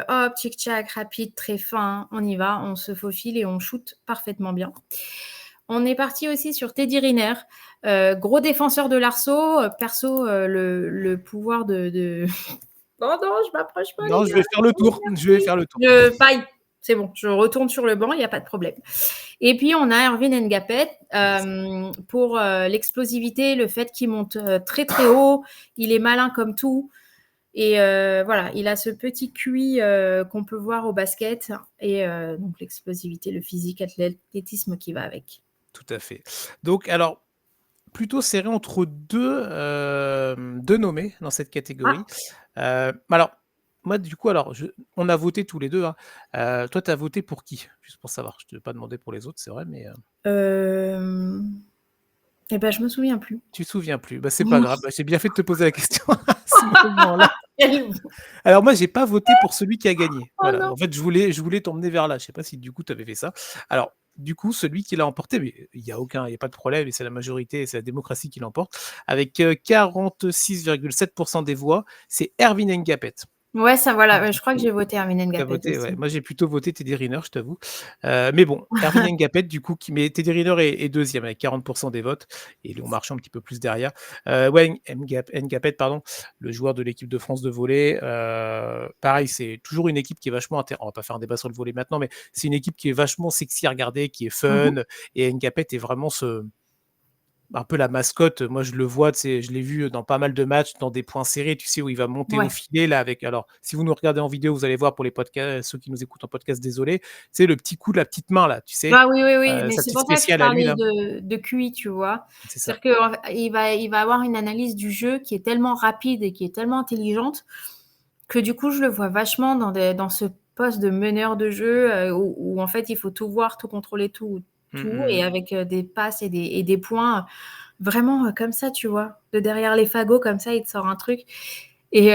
hop, tchic-tchac, rapide, très fin, on y va, on se faufile et on shoot parfaitement bien. On est parti aussi sur Teddy Riner, gros défenseur de l'arceau, perso, le pouvoir de oh non, je m'approche pas non, les je vais gars, faire le oh tour, je vais merci. faire le tour. Pareil, c'est bon, je retourne sur le banc, il y a pas de problème. Et puis on a Erwin Ngapet, Yes. pour, l'explosivité, le fait qu'il monte, très, très haut, il est malin comme tout et voilà, il a ce petit QI, qu'on peut voir au basket et donc l'explosivité, le physique, l'athlétisme qui va avec. Tout à fait. Donc alors, plutôt serré entre deux nommés dans cette catégorie. Ah, Alors, moi, du coup, on a voté tous les deux, hein. Toi, tu as voté pour qui? Juste pour savoir. Je ne t'ai pas demandé pour les autres, c'est vrai, mais euh... Eh ben, je me souviens plus. tu te souviens plus. Bah, c'est pas grave. Bah, j'ai bien fait de te poser la question à ce moment-là. Alors moi, j'ai pas voté pour celui qui a gagné. Oh Voilà. non. En fait, je voulais t'emmener vers là. Je sais pas si du coup tu avais fait ça. Alors, du coup, celui qui l'a emporté, mais il y a pas de problème, et c'est la majorité, c'est la démocratie qui l'emporte, avec 46,7% des voix, c'est Erwin Engapet. Ouais, ça voilà, Du ouais, je crois que coup, j'ai voté Hermine tu as Ngapet voté, ouais. aussi. Moi, j'ai plutôt voté Teddy Riner, je t'avoue. Mais bon, Erwin Engapet, du coup, mais Teddy Riner est deuxième avec 40% des votes, et Léon Marchand un petit peu plus derrière. Ouais, Ngapet, pardon, le joueur de l'équipe de France de volley. Pareil, c'est toujours une équipe qui est vachement intéressante. On va pas faire un débat sur le volley maintenant, mais c'est une équipe qui est vachement sexy à regarder, qui est Mhm. fun, et Ngapet est vraiment un peu la mascotte. Moi, je le vois, je l'ai vu dans pas mal de matchs, dans des points serrés, tu sais, où il va monter au Ouais. filet, là, avec. Alors, si vous nous regardez en vidéo, vous allez voir pour les podcasts, ceux qui nous écoutent en podcast, désolé, c'est le petit coup de la petite main, là, tu sais, Ah oui, oui, oui, mais sa c'est petite pour ça que je spéciale à lui, parlais là. de QI, tu vois. C'est ça. C'est-à-dire qu'il va avoir une analyse du jeu qui est tellement rapide et qui est tellement intelligente que du coup, je le vois vachement dans ce poste de meneur de jeu où en fait, il faut tout voir, tout contrôler, tout, et Mm, avec des passes et des points vraiment comme ça, tu vois. De derrière les fagots, comme ça, il te sort un truc. Et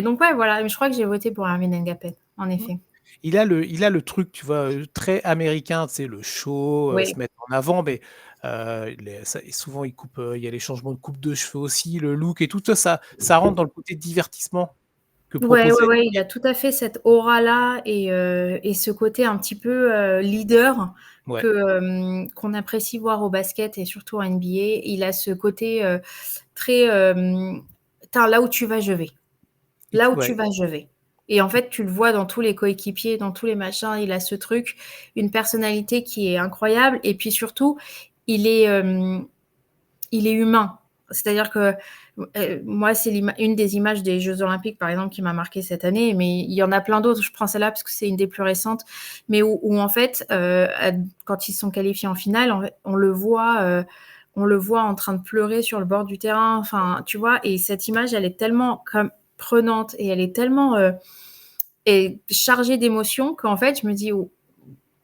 donc, ouais, voilà, je crois que j'ai voté pour Armin Ngapet, en mm. effet. Il a le truc, tu vois, très américain, tu sais, le show, se Oui, mettre en avant, mais et souvent, il y a les changements de coupe de cheveux aussi, le look et tout ça rentre dans le côté divertissement que ouais, ouais, proposait. ouais, il a tout à fait cette aura-là et ce côté un petit peu leader Ouais. qu'on apprécie voir au basket et surtout en NBA. Il a ce côté très là où tu vas, je vais. Là où tu Ouais. vas, je vais. Et en fait, tu le vois dans tous les coéquipiers, dans tous les machins, il a ce truc, une personnalité qui est incroyable. Et puis surtout, il est, euh, il est humain. C'est-à-dire que moi, c'est une des images des Jeux Olympiques, par exemple, qui m'a marqué cette année, mais il y en a plein d'autres. Je prends celle-là parce que c'est une des plus récentes, mais où en fait, quand ils sont qualifiés en finale, on le voit en train de pleurer sur le bord du terrain. Enfin, tu vois, et cette image, elle est tellement comme prenante et elle est tellement et chargée d'émotions qu'en fait, je me dis, oh,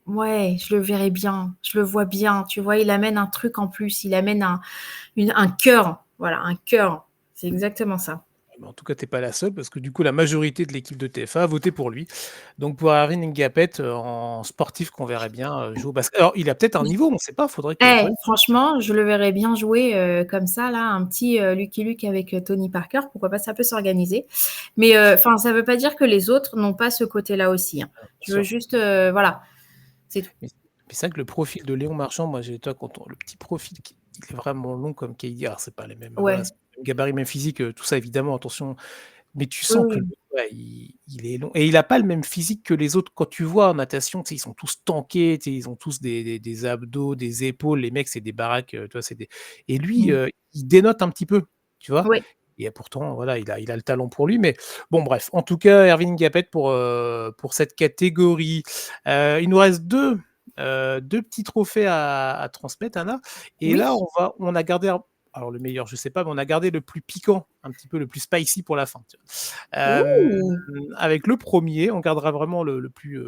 ouais, je le verrais bien, je le vois bien. Tu vois, il amène un truc en plus, il amène un cœur. Voilà, un cœur. C'est exactement ça. Mais en tout cas, tu es pas la seule parce que du coup, la majorité de l'équipe de TF1 a voté pour lui. Donc pour Arvin Ngapet, en sportif qu'on verrait bien jouer au basket. Alors, il a peut-être un niveau, on ne sait pas, faudrait. Franchement, je le verrais bien jouer comme ça, là, un petit Lucky Luke avec Tony Parker. Pourquoi pas, ça peut s'organiser. Mais enfin, ça ne veut pas dire que les autres n'ont pas ce côté-là aussi, hein. Bien Je veux sûr. juste, voilà, c'est tout. Mais c'est vrai que le profil de Léon Marchand, moi, toi, le petit profil, il est vraiment long comme KD. Alors, c'est pas les mêmes, voilà, Ouais. c'est pas le même gabarit, même physique, tout ça, évidemment, attention. Mais tu Oui, sens que oui. ouais, il est long. Et il n'a pas le même physique que les autres. Quand tu vois en natation, tu sais, ils sont tous tankés, tu sais, ils ont tous des abdos, des épaules. Les mecs, c'est des baraques. Tu vois, Et lui, Mm. il dénote un petit peu, tu vois. Oui. Et pourtant, voilà, il a le talent pour lui. Mais bon, bref. En tout cas, Erwin Gapet pour cette catégorie. Il nous reste deux petits trophées à transmettre, Anna. Et Oui. là, on a gardé. Alors le meilleur, je sais pas, mais on a gardé le plus piquant, un petit peu le plus spicy pour la fin. Ouh. Avec le premier, on gardera vraiment le plus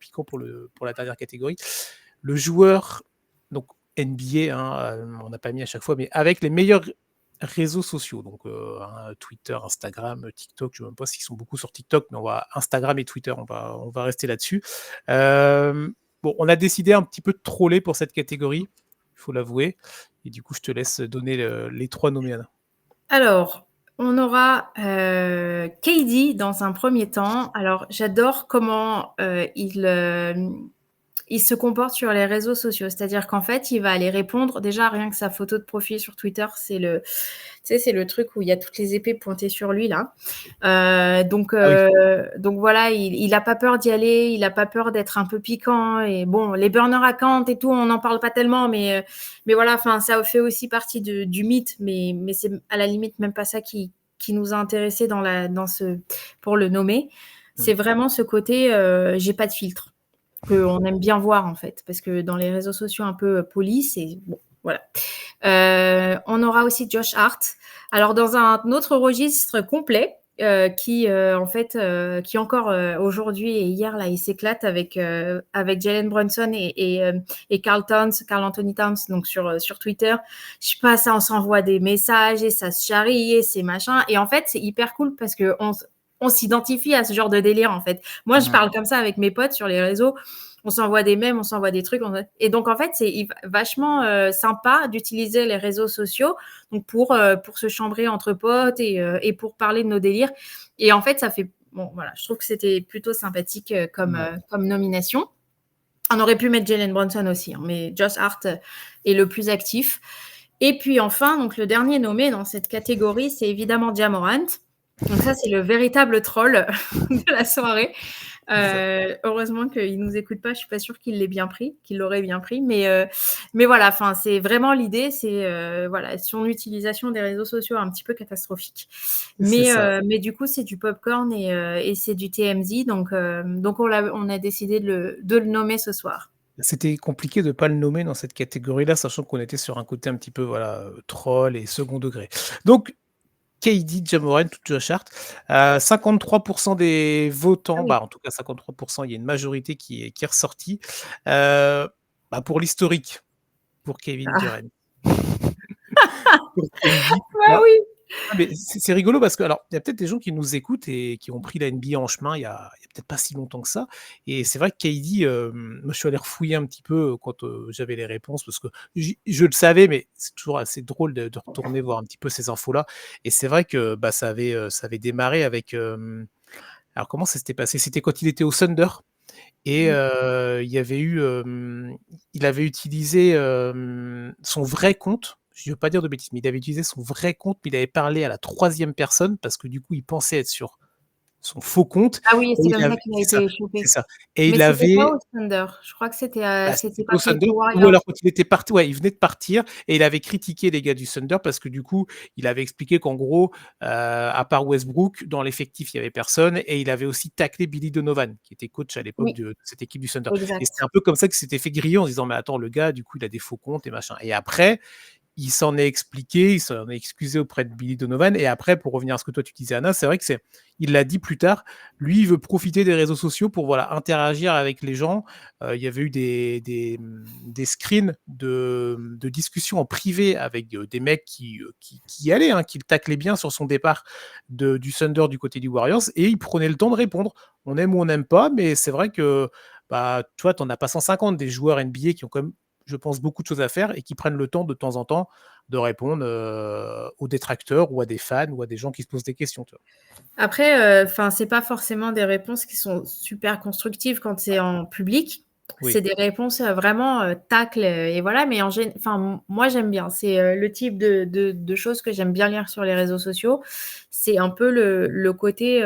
piquant pour la dernière catégorie. Le joueur, donc NBA, hein, on n'a pas mis à chaque fois, mais avec les meilleurs réseaux sociaux, donc Twitter, Instagram, TikTok, je ne sais même pas s'ils sont beaucoup sur TikTok, mais Instagram et Twitter, on va rester là-dessus. Bon, on a décidé un petit peu de troller pour cette catégorie, il faut l'avouer, et du coup, je te laisse donner les trois nommés, Anna. Alors, on aura KD dans un premier temps. Alors, j'adore comment il se comporte sur les réseaux sociaux. C'est-à-dire qu'en fait, il va aller répondre. Déjà, rien que sa photo de profil sur Twitter, c'est le truc où il y a toutes les épées pointées sur lui, là. Ah oui. Donc voilà, il a pas peur d'y aller, il a pas peur d'être un peu piquant. Et bon, les burner accounts et tout, on n'en parle pas tellement, mais voilà, enfin, ça fait aussi partie du mythe, mais c'est à la limite même pas ça qui nous a intéressés pour le nommer. C'est Mm. vraiment ce côté, j'ai pas de filtre qu'on aime bien voir en fait, parce que dans les réseaux sociaux un peu polis, c'est bon. Voilà. On aura aussi Josh Hart. Alors dans un autre registre complet, en fait, qui encore aujourd'hui et hier là, il s'éclate avec Jalen Brunson et Carl Anthony Towns, donc sur Twitter. Je sais pas, ça, on s'envoie des messages et ça se charrie et c'est machin. Et en fait, c'est hyper cool parce que on s'identifie à ce genre de délire en fait. Moi, je parle comme ça avec mes potes sur les réseaux. On s'envoie des mèmes, on s'envoie des trucs. Et donc, en fait, c'est vachement sympa d'utiliser les réseaux sociaux donc pour se chambrer entre potes et pour parler de nos délires. Et en fait, ça fait... Bon, voilà, je trouve que c'était plutôt sympathique comme nomination. On aurait pu mettre Jalen Brunson aussi, hein, mais Josh Hart est le plus actif. Et puis enfin, donc le dernier nommé dans cette catégorie, c'est évidemment Ja Morant. Donc ça, c'est le véritable troll de la soirée. Heureusement qu'il nous écoute pas. Je suis pas sûre qu'il l'ait bien pris, qu'il l'aurait bien pris. Mais voilà, enfin, c'est vraiment l'idée. C'est voilà, son utilisation des réseaux sociaux un petit peu catastrophique. Mais du coup, c'est du popcorn et c'est du TMZ. Donc on a décidé de le nommer ce soir. C'était compliqué de pas le nommer dans cette catégorie-là, sachant qu'on était sur un côté un petit peu, voilà, troll et second degré. Donc KD, Ja Morant ou Josh Hart, 53% des Ah votants, oui. bah, en tout cas 53%, il y a une majorité qui est ressortie. Bah, pour l'historique, pour Kevin Ah, Durant. Pour KD, bah bah, oui. mais c'est rigolo parce que alors, il y a peut-être des gens qui nous écoutent et qui ont pris la NBA en chemin il y a peut-être pas si longtemps que ça et c'est vrai que KD, moi je suis allé refouiller un petit peu, quand, j'avais les réponses parce que je le savais, mais c'est toujours assez drôle de retourner voir un petit peu ces infos-là et c'est vrai que, bah, ça avait démarré avec, alors comment ça s'était passé? C'était quand il était au Thunder et il y avait eu, il avait utilisé, son vrai compte. Je veux pas dire de bêtises, mais il avait utilisé son vrai compte, mais il avait parlé à la troisième personne parce que du coup, il pensait être sur son faux compte Ah oui, et c'est il comme ça avait qu'il a c'est ça, été c'est chopé. ça et Mais il c'était pas avait au Thunder. Je crois que bah, c'était c'était pas au contre Thunder les ou Warriors. alors quand il était parti ouais, il venait de partir et il avait critiqué les gars du Thunder parce que du coup, il avait expliqué qu'en gros, à part Westbrook, dans l'effectif, il y avait personne et il avait aussi taclé Billy Donovan, qui était coach à l'époque Oui, de cette équipe du Thunder et c'était exact. un peu comme ça qu'il s'était fait griller en se disant: «Mais attends, le gars, du coup, il a des faux comptes et machin» et après, il s'en est expliqué, il s'en est excusé auprès de Billy Donovan et après pour revenir à ce que toi tu disais Anna, c'est vrai que il l'a dit plus tard, lui il veut profiter des réseaux sociaux pour voilà interagir avec les gens. Il y avait eu des screens de discussions en privé avec, des mecs qui y allaient, hein, qui le taclaient bien sur son départ du Thunder du côté du Warriors et il prenait le temps de répondre. On aime ou on n'aime pas, mais c'est vrai que, bah, tu vois, tu en as pas 150 des joueurs NBA qui ont quand même je pense, beaucoup de choses à faire et qui prennent le temps de temps en temps de répondre, aux détracteurs ou à des fans ou à des gens qui se posent des questions, tu vois? Après, enfin, c'est pas forcément des réponses qui sont super constructives quand c'est en public. C'est Oui, des réponses, vraiment, tacle, et voilà, mais enfin, moi, j'aime bien. C'est le type de choses que j'aime bien lire sur les réseaux sociaux. C'est un peu le côté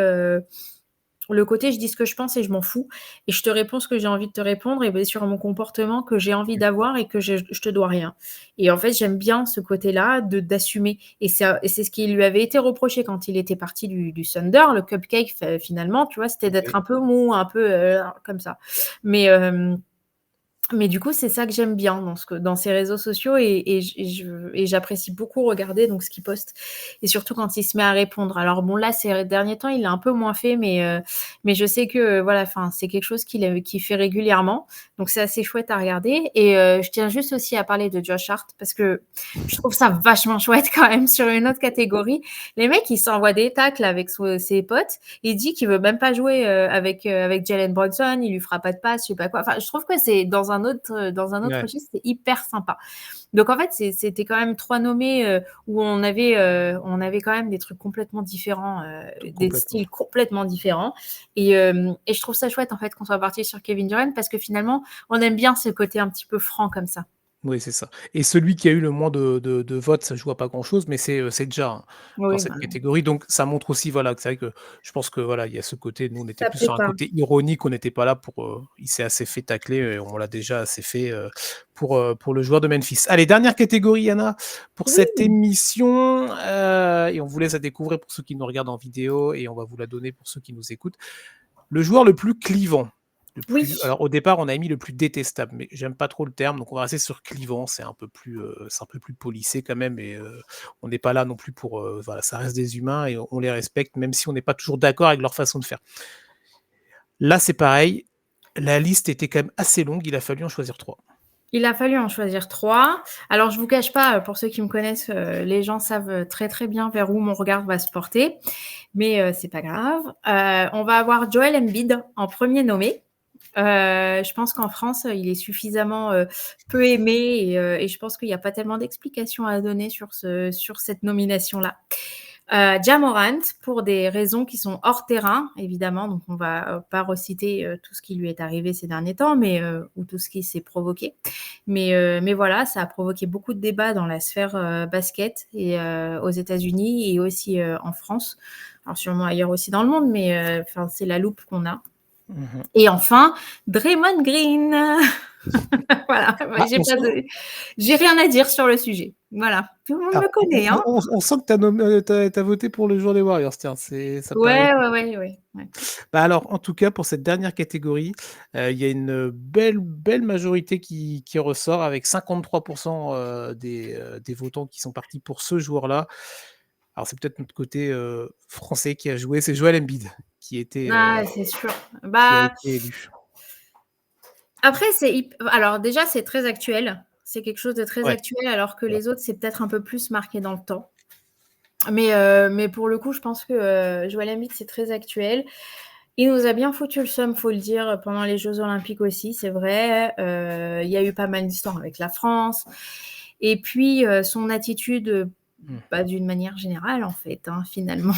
je dis ce que je pense et je m'en fous et je te réponds ce que j'ai envie de te répondre et bien sur mon comportement que j'ai envie d'avoir et que je te dois rien. Et en fait, j'aime bien ce côté-là d'assumer et c'est ce qui lui avait été reproché quand il était parti du Thunder, le cupcake finalement, tu vois? C'était d'être OK. un peu mou, un peu, comme ça. Mais du coup, c'est ça que j'aime bien dans ces réseaux sociaux et j'apprécie beaucoup regarder donc ce qu'il poste et surtout quand il se met à répondre. Alors bon, là, ces derniers temps, il l'a un peu moins fait, mais je sais que voilà, enfin, c'est quelque chose qu'il fait régulièrement, donc c'est assez chouette à regarder et je tiens juste aussi à parler de Josh Hart parce que je trouve ça vachement chouette quand même sur une autre catégorie. Les mecs, ils s'envoient des tacles avec ses potes. Il dit qu'il veut même pas jouer avec Jalen Brunson, il lui fera pas de passe, je sais pas quoi. Enfin, je trouve que c'est dans un autre Ouais, registre, c'est hyper sympa. Donc en fait, c'était quand même trois nommés où on avait quand même des trucs complètement différents, des complètement. styles complètement différents. Et je trouve ça chouette en fait qu'on soit parti sur Kevin Durant parce que finalement, on aime bien ce côté un petit peu franc comme ça. Oui, c'est ça et celui qui a eu le moins de votes, ça joue à pas grand-chose, mais c'est Ja, hein, dans Oui, cette bah, catégorie donc ça montre aussi, voilà, que c'est vrai que je pense que, voilà, il y a ce côté nous, on était ça plus plaît sur un pas. côté ironique, on n'était pas là pour, il s'est assez fait tacler et on l'a déjà assez fait, pour le joueur de Memphis. Allez, dernière catégorie, Yana, pour cette Oui. émission, et on vous laisse la découvrir pour ceux qui nous regardent en vidéo et on va vous la donner pour ceux qui nous écoutent. Le joueur le plus clivant. Oui. Alors au départ, on a mis le plus détestable, mais j'aime pas trop le terme, donc on va rester sur clivant, c'est un peu plus policé quand même et on n'est pas là non plus pour, voilà, ça reste des humains et on les respecte même si on n'est pas toujours d'accord avec leur façon de faire. Là, c'est pareil, la liste était quand même assez longue, il a fallu en choisir 3. Il a fallu en choisir 3. Alors je vous cache pas, pour ceux qui me connaissent, les gens savent, très, très bien vers où mon regard va se porter, mais c'est pas grave. On va avoir Joel Embiid en premier nommé. Je pense qu'en France, il est suffisamment, peu aimé et je pense qu'il y a pas tellement d'explications à donner sur cette nomination-là. Ja Morant pour des raisons qui sont hors terrain, évidemment, donc on va pas reciter, tout ce qui lui est arrivé ces derniers temps, mais ou tout ce qui s'est provoqué. Mais voilà, ça a provoqué beaucoup de débats dans la sphère, basket et aux États-Unis et aussi, en France. Alors sûrement ailleurs aussi dans le monde, mais enfin, c'est la loupe qu'on a. Mmh. Et enfin, Draymond Green. Voilà, Bah, j'ai rien à dire sur le sujet. Voilà, tout le monde alors me connaît, hein. on sent que tu as voté pour le joueur des Warriors, tiens, ça me paraît. Ouais, ouais, ouais, ouais, ouais. Bah, alors, en tout cas, pour cette dernière catégorie, il y a une belle majorité qui ressort avec 53 des votants qui sont partis pour ce joueur-là. Alors, c'est peut-être notre côté, français qui a joué, c'est Joel Embiid Ah, c'est sûr. qui a Bah, été élu. après, alors déjà, c'est très actuel. C'est quelque chose de très Ouais, actuel, alors que c'est vrai. les autres, c'est peut-être un peu plus marqué dans le temps. Mais pour le coup, je pense que, Joel Embiid, c'est très actuel. Il nous a bien foutu le seum, faut le dire, pendant les Jeux olympiques aussi, c'est vrai. Il y a eu pas mal d'histoires avec la France et puis, son attitude, Mmh. bah, d'une manière générale, en fait, hein, finalement.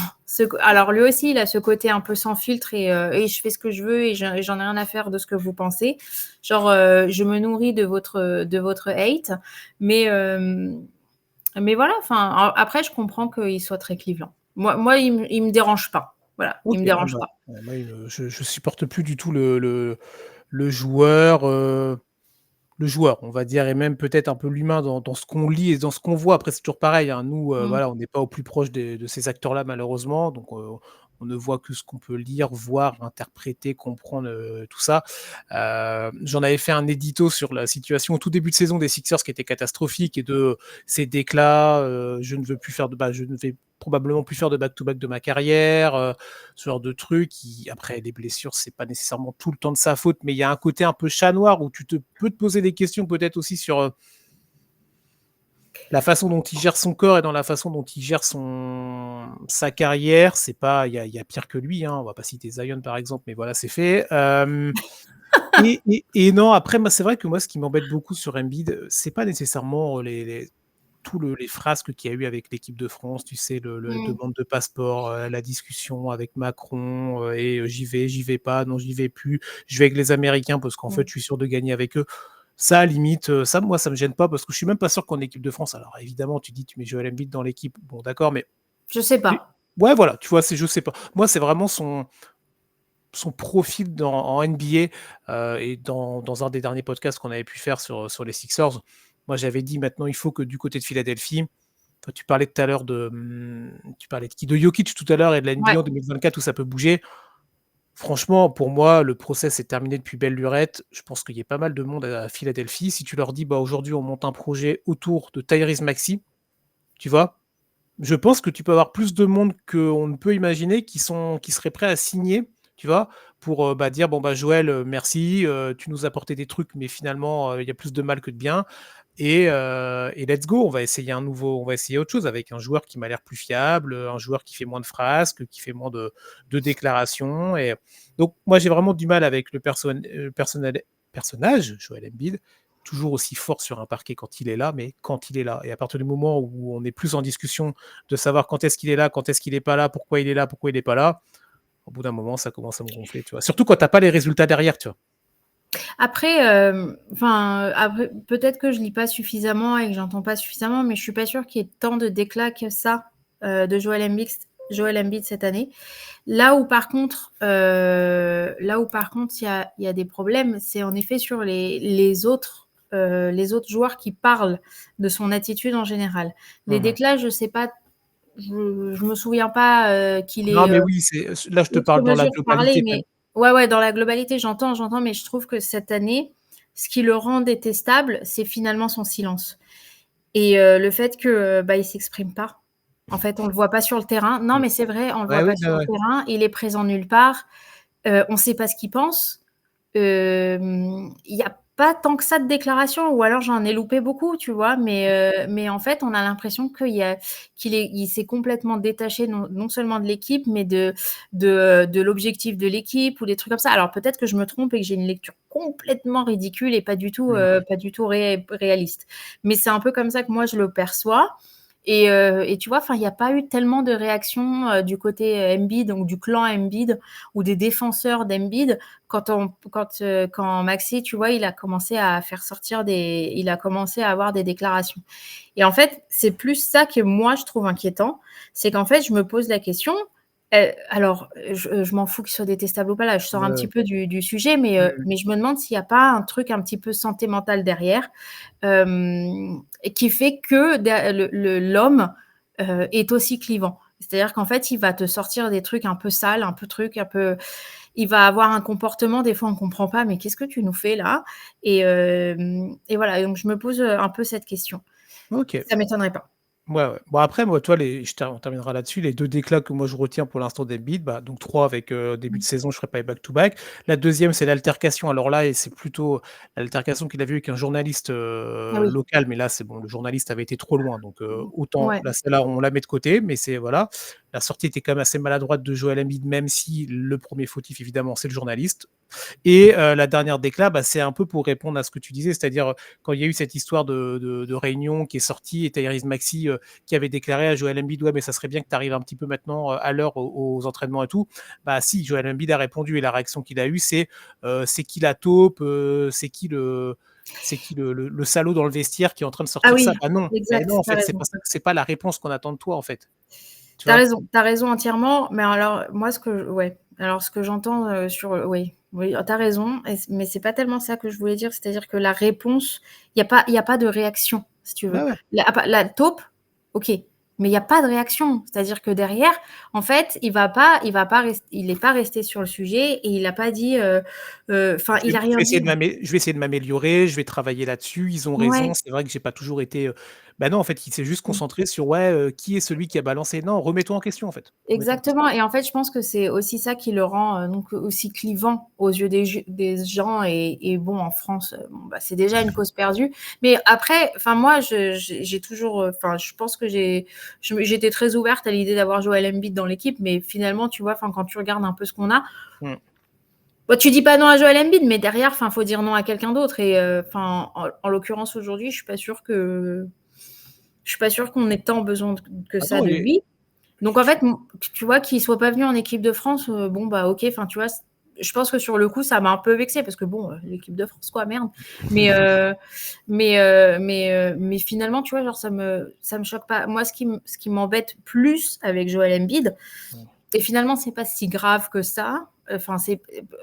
Alors lui aussi, il a ce côté un peu sans filtre et je fais ce que je veux et j'en ai rien à faire de ce que vous pensez. Genre, je me nourris de votre hate, mais mais voilà, enfin, après, je comprends qu'il soit très Cleveland. Moi, il me dérange pas. Voilà, il OK, me ah dérange bah, pas. moi, je supporte plus du tout le joueur, le joueur, on va dire et même peut-être un peu l'humain dans ce qu'on lit et dans ce qu'on voit. Après, c'est toujours pareil, hein, nous, Mmh. voilà, on n'est pas au plus proche de ces acteurs-là malheureusement, donc on ne voit que ce qu'on peut lire, voir, interpréter, comprendre, tout ça. J'en avais fait un édito sur la situation au tout début de saison des Sixers qui était catastrophique et de ces déclats, je ne vais probablement plus faire de back-to-back de ma carrière, ce genre de trucs qui après les blessures, c'est pas nécessairement tout le temps de sa faute, mais il y a un côté un peu chat noir où tu peux te poser des questions peut-être aussi sur, la façon dont il gère son corps et dans la façon dont il gère sa carrière. C'est pas il y a pire que lui, hein, on va pas citer Zion par exemple, mais voilà, c'est fait. Et non, après moi, c'est vrai que moi, ce qui m'embête beaucoup sur Embiid, c'est pas nécessairement les frasques qu'il y a eu avec l'équipe de France, tu sais, le Mmh. demande de passeport, la discussion avec Macron, j'y vais pas, non j'y vais plus, je vais avec les Américains parce qu'en fait, Mmh. je suis sûr de gagner avec eux. Ça, limite, ça, moi, ça me gêne pas parce que je suis même pas sûr qu'en équipe de France alors évidemment, tu dis: «Tu mets Joel Embiid dans l'équipe», bon d'accord, mais Je sais et pas. ouais, voilà, tu vois? C'est je sais pas. Moi, c'est vraiment son profil en NBA, et dans un des derniers podcasts qu'on avait pu faire sur les Sixers, moi, j'avais dit: «Maintenant, il faut que du côté de Philadelphie». Toi, tu parlais tout à l'heure tu parlais de qui? De Jokic tout à l'heure et de la Ouais. NBA en 2024 où ça peut bouger. Franchement, pour moi, le process est terminé depuis belle lurette. Je pense qu'il y a pas mal de monde à Philadelphie. Si tu leur dis: «Bah, aujourd'hui, on monte un projet autour de Tyrese Maxey», tu vois? Je pense que tu peux avoir plus de monde qu'on ne peut imaginer qui seraient prêts à signer, tu vois? Pour, bah, dire: «Bon, bah, Joël, merci, tu nous as apporté des trucs, mais finalement, il y a plus de mal que de bien et let's go, on va essayer autre chose avec un joueur qui m'a l'air plus fiable, un joueur qui fait moins de frasques, qui fait moins de déclarations» et donc moi, j'ai vraiment du mal avec le personnage, Joel Embiid, toujours aussi fort sur un parquet quand il est là, mais quand il est là et à partir du moment où on est plus en discussion de savoir quand est-ce qu'il est là, quand est-ce qu'il est pas là, pourquoi il est là, pourquoi il est pas là, au bout d'un moment, ça commence à me gonfler, tu vois? Surtout quand tu as pas les résultats derrière, tu vois? Après, enfin, après peut-être que je lis pas suffisamment et que j'entends pas suffisamment, mais je suis pas sûre qu'il y ait tant de déclats que ça, de Joel Embiid cette année. Là où par contre il y a des problèmes, c'est en effet sur les autres joueurs qui parlent de son attitude en général. Les Mmh. déclats, je sais pas, je me souviens pas, qu'il Non, ait, mais oui, là, je te outre parle dans la mesure parlé, globalité, mais Ouais, dans la globalité, j'entends, mais je trouve que cette année, ce qui le rend détestable, c'est finalement son silence et le fait que, il s'exprime pas. En fait, on le voit pas sur le terrain. Non, Mmh. mais c'est vrai, on le Ouais, voit oui, pas bah, sur le ouais. terrain, il est présent nulle part, on sait pas ce qu'il pense. Il y a pas tant que ça de déclarations ou alors j'en ai loupé beaucoup, tu vois? Mais en fait, on a l'impression qu'il s'est complètement détaché non seulement de l'équipe, mais de l'objectif de l'équipe ou des trucs comme ça. Alors peut-être que je me trompe et que j'ai une lecture complètement ridicule et Mmh. pas du tout réaliste. Mais c'est un peu comme ça que moi je le perçois et tu vois, enfin, il y a pas eu tellement de réactions, du côté, Embiid, donc du clan Embiid ou des défenseurs d'Embiid quand Maxey, tu vois, il a commencé à faire sortir il a commencé à avoir des déclarations. Et en fait, c'est plus ça que moi je trouve inquiétant, c'est qu'en fait, je me pose la question, alors, je m'en fous qu'il soit détestable ou pas là, je sors un petit peu du sujet, Mmh. mais je me demande s'il y a pas un truc un petit peu santé mentale derrière, et qui fait que l'homme est aussi clivant. C'est-à-dire qu'en fait, il va te sortir des trucs un peu sales, un peu trucs, un peu. Il va avoir un comportement, des fois, on ne comprend pas, mais qu'est-ce que tu nous fais là et voilà, donc je me pose un peu cette question. OK. Ça m'étonnerait pas. Ouais, ouais. Bon après moi, toi on terminera là-dessus. Les 2 déclats que moi je retiens pour l'instant d'Embiid, bah, donc 3 avec, début de Mmh. saison, je ferai pas les back to back. La deuxième, c'est l'altercation. Alors là et c'est plutôt l'altercation qu'il avait eue avec un journaliste, Ah oui. local, mais là, c'est bon, le journaliste avait été trop loin, donc autant Ouais. là, celle-là, on la met de côté, mais c'est voilà. La sortie était quand même assez maladroite de Joel Embiid, même si le premier fautif, évidemment, c'est le journaliste. Et la dernière déclat, bah, c'est un peu pour répondre à ce que tu disais, c'est-à-dire, quand il y a eu cette histoire de réunion qui est sortie et Tyrese Maxey, qui avait déclaré à Joel Embiid: «Ouais, mais ça serait bien que tu arrives un petit peu maintenant, à l'heure aux entraînements et tout». Bah si, Joel Embiid a répondu et la réaction qu'il a eue, c'est qui la taupe? C'est qui le salaud dans le vestiaire qui est en train de Ah sortir ça? oui, Bah non, beh non, exact, en tu as fait, c'est raison. pas ça, c'est pas la réponse qu'on attend de toi, en fait, tu Tu as vois? raison, tu as raison entièrement, mais alors moi ce que j'entends, oui, oui, tu as raison mais c'est pas tellement ça que je voulais dire, c'est-à-dire que la réponse, il y a pas de réaction, si tu Ouais, veux. ouais. La taupe, OK, mais il y a pas de réaction. C'est-à-dire que derrière, en fait, il est pas resté sur le sujet et il a pas dit, enfin, il a rien dit. Je vais essayer de m'améliorer, je vais travailler là-dessus, ils ont raison. Ouais. C'est vrai que j'ai pas toujours été, bah, non, en fait, il s'est juste concentré sur: «Ouais, qui est celui qui a balancé?» Non, remets-toi en question, en fait. Remets-toi en question. Exactement et en fait, je pense que c'est aussi ça qui le rend, donc aussi clivant aux yeux des gens et bon, en France, bon, c'est déjà une cause perdue. Mais après, enfin moi, j'ai toujours, enfin, je pense que j'étais très ouverte à l'idée d'avoir Joel Embiid dans l'équipe, mais finalement, tu vois, enfin, quand tu regardes un peu ce qu'on a, Mmh. bah, tu dis pas non à Joel Embiid, mais derrière, enfin, faut dire non à quelqu'un d'autre et enfin, en l'occurrence, aujourd'hui, je suis pas sûre qu'on ait tant besoin que Ah ça non, de il est lui. Donc en je fait, tu vois, qu'il soit pas venu en équipe de France, bon, bah, OK, enfin, tu vois, je pense que sur le coup, ça m'a un peu vexée parce que bon, l'équipe de France, quoi, merde. Mais mais finalement, tu vois, genre, ça me choque pas. Moi, ce qui m'embête plus avec Joel Embiid Mmh. et finalement, c'est pas si grave que ça, enfin, c'est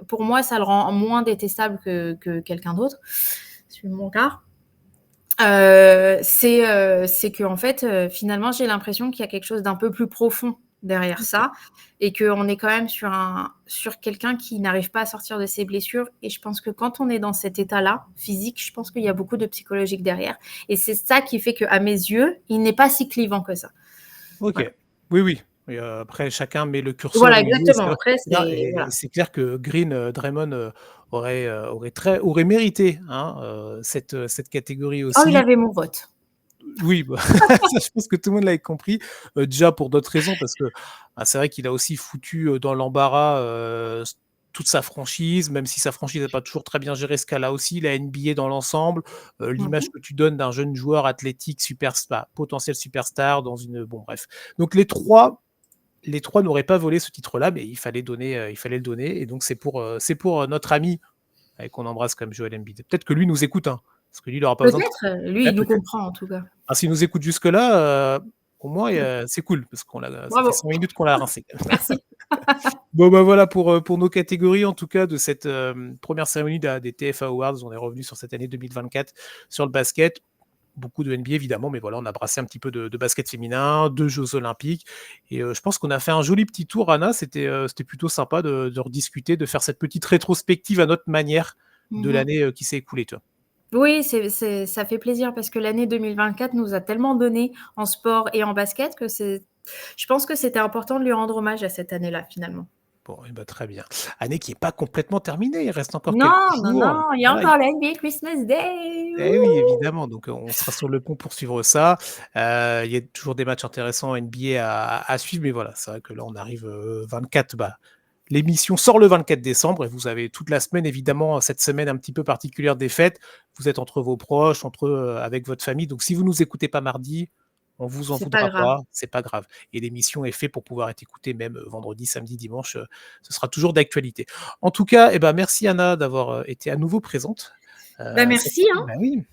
pour moi, ça le rend moins détestable que quelqu'un d'autre, c'est mon cas. C'est qu'en fait, finalement, j'ai l'impression qu'il y a quelque chose d'un peu plus profond derrière OK. ça et qu'on est quand même sur quelqu'un qui n'arrive pas à sortir de ses blessures et je pense que quand on est dans cet état-là, physique, je pense qu'il y a beaucoup de psychologique derrière et c'est ça qui fait qu'à mes yeux, il n'est pas si clivant que ça. OK. Voilà. Oui, oui. Et après chacun met le curseur Voilà, où il veut. exactement. Après, C'est vrai c'est et voilà. c'est clair que Green, Draymond, aurait mérité, hein, cette catégorie Oh, il aussi. avait mon vote. Oui, bah, ça je pense que tout le monde l'avait compris, déjà pour d'autres raisons parce que, bah, c'est vrai qu'il a aussi foutu, dans l'embarras, toute sa franchise, même si sa franchise n'a pas toujours très bien géré ce cas-là aussi, la NBA dans l'ensemble, l'image Mmh. que tu donnes d'un jeune joueur athlétique potentiel superstar dans une bon bref. Donc les 3 n'auraient pas volé ce titre-là, mais il fallait le donner et donc c'est pour, notre ami et qu'on embrasse quand même Joel Embiid. Peut-être que lui nous écoute, hein, parce que lui il aura pas besoin de Peut-être, lui, ouais il nous peut-être. comprend en tout cas. Ah, s'il nous écoute jusque-là, au moins, c'est cool parce qu'on l'a ça fait Bravo, 5 minutes qu'on l'a rincé. merci. Bon, bah, voilà pour nos catégories en tout cas de cette, 1re cérémonie des TF Awards. On est revenu sur cette année 2024 sur le basket. beaucoup de NBA évidemment, mais voilà, on a brassé un petit peu de basket féminin, de Jeux olympiques et je pense qu'on a fait un joli petit tour, Anna. C'était plutôt sympa de rediscuter, de faire cette petite rétrospective à notre manière de Mmh. l'année, qui s'est écoulée, tu vois? Oui, ça fait plaisir parce que l'année 2024 nous a tellement donné en sport et en basket que je pense que c'était important de lui rendre hommage à cette année-là, finalement. Bon et bah, très bien. Année qui est pas complètement terminée, il reste encore quelques Non, non, jours. non, il y a Voilà. encore la NBA Christmas Day! Eh oui, Wouhou! évidemment, donc on sera sur le pont pour suivre ça. Il y a toujours des matchs intéressants NBA à suivre, mais voilà, c'est vrai que là, on arrive, 24, bah, l'émission sort le 24 décembre et vous avez toute la semaine, évidemment, cette semaine un petit peu particulière des fêtes. Vous êtes entre vos proches, avec votre famille, donc si vous nous écoutez pas mardi, on vous en C'est pas voudra grave. pas, c'est pas grave et l'émission est faite pour pouvoir être écoutée même, vendredi, samedi, dimanche, ce sera toujours d'actualité. En tout cas, eh ben, merci Anna d'avoir, été à nouveau présente, Bah, cette merci, semaine. hein. Bah oui. Bah,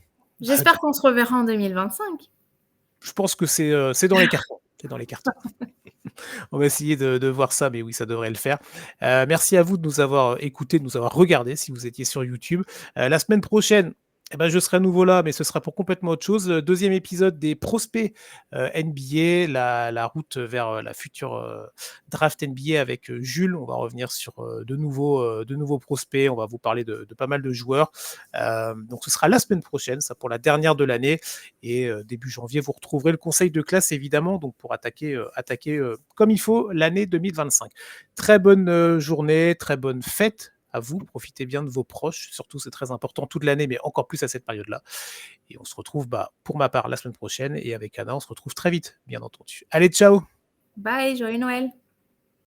J'espère qu'on se reverra en 2025. je pense que c'est dans les cartons, c'est dans les cartons. On va essayer de voir ça, mais oui, ça devrait le faire. Merci à vous de nous avoir écoutés, de nous avoir regardés si vous étiez sur YouTube. La semaine prochaine, eh ben, je serai à nouveau là, mais ce sera pour complètement autre chose. 2e épisode des prospects, NBA, la route vers, la future, draft NBA avec, Jules. On va revenir sur, de nouveaux prospects. On va vous parler de pas mal de joueurs. Donc ce sera la semaine prochaine, ça pour la dernière de l'année et début janvier, vous retrouverez le conseil de classe évidemment, donc pour attaquer comme il faut l'année 2025. Très bonne journée, très bonne fête à vous. Profitez bien de vos proches, surtout c'est très important toute l'année, mais encore plus à cette période-là. Et on se retrouve, bah, pour ma part, la semaine prochaine et avec Anna, on se retrouve très vite, bien entendu. Allez, ciao! Bye, joyeux Noël.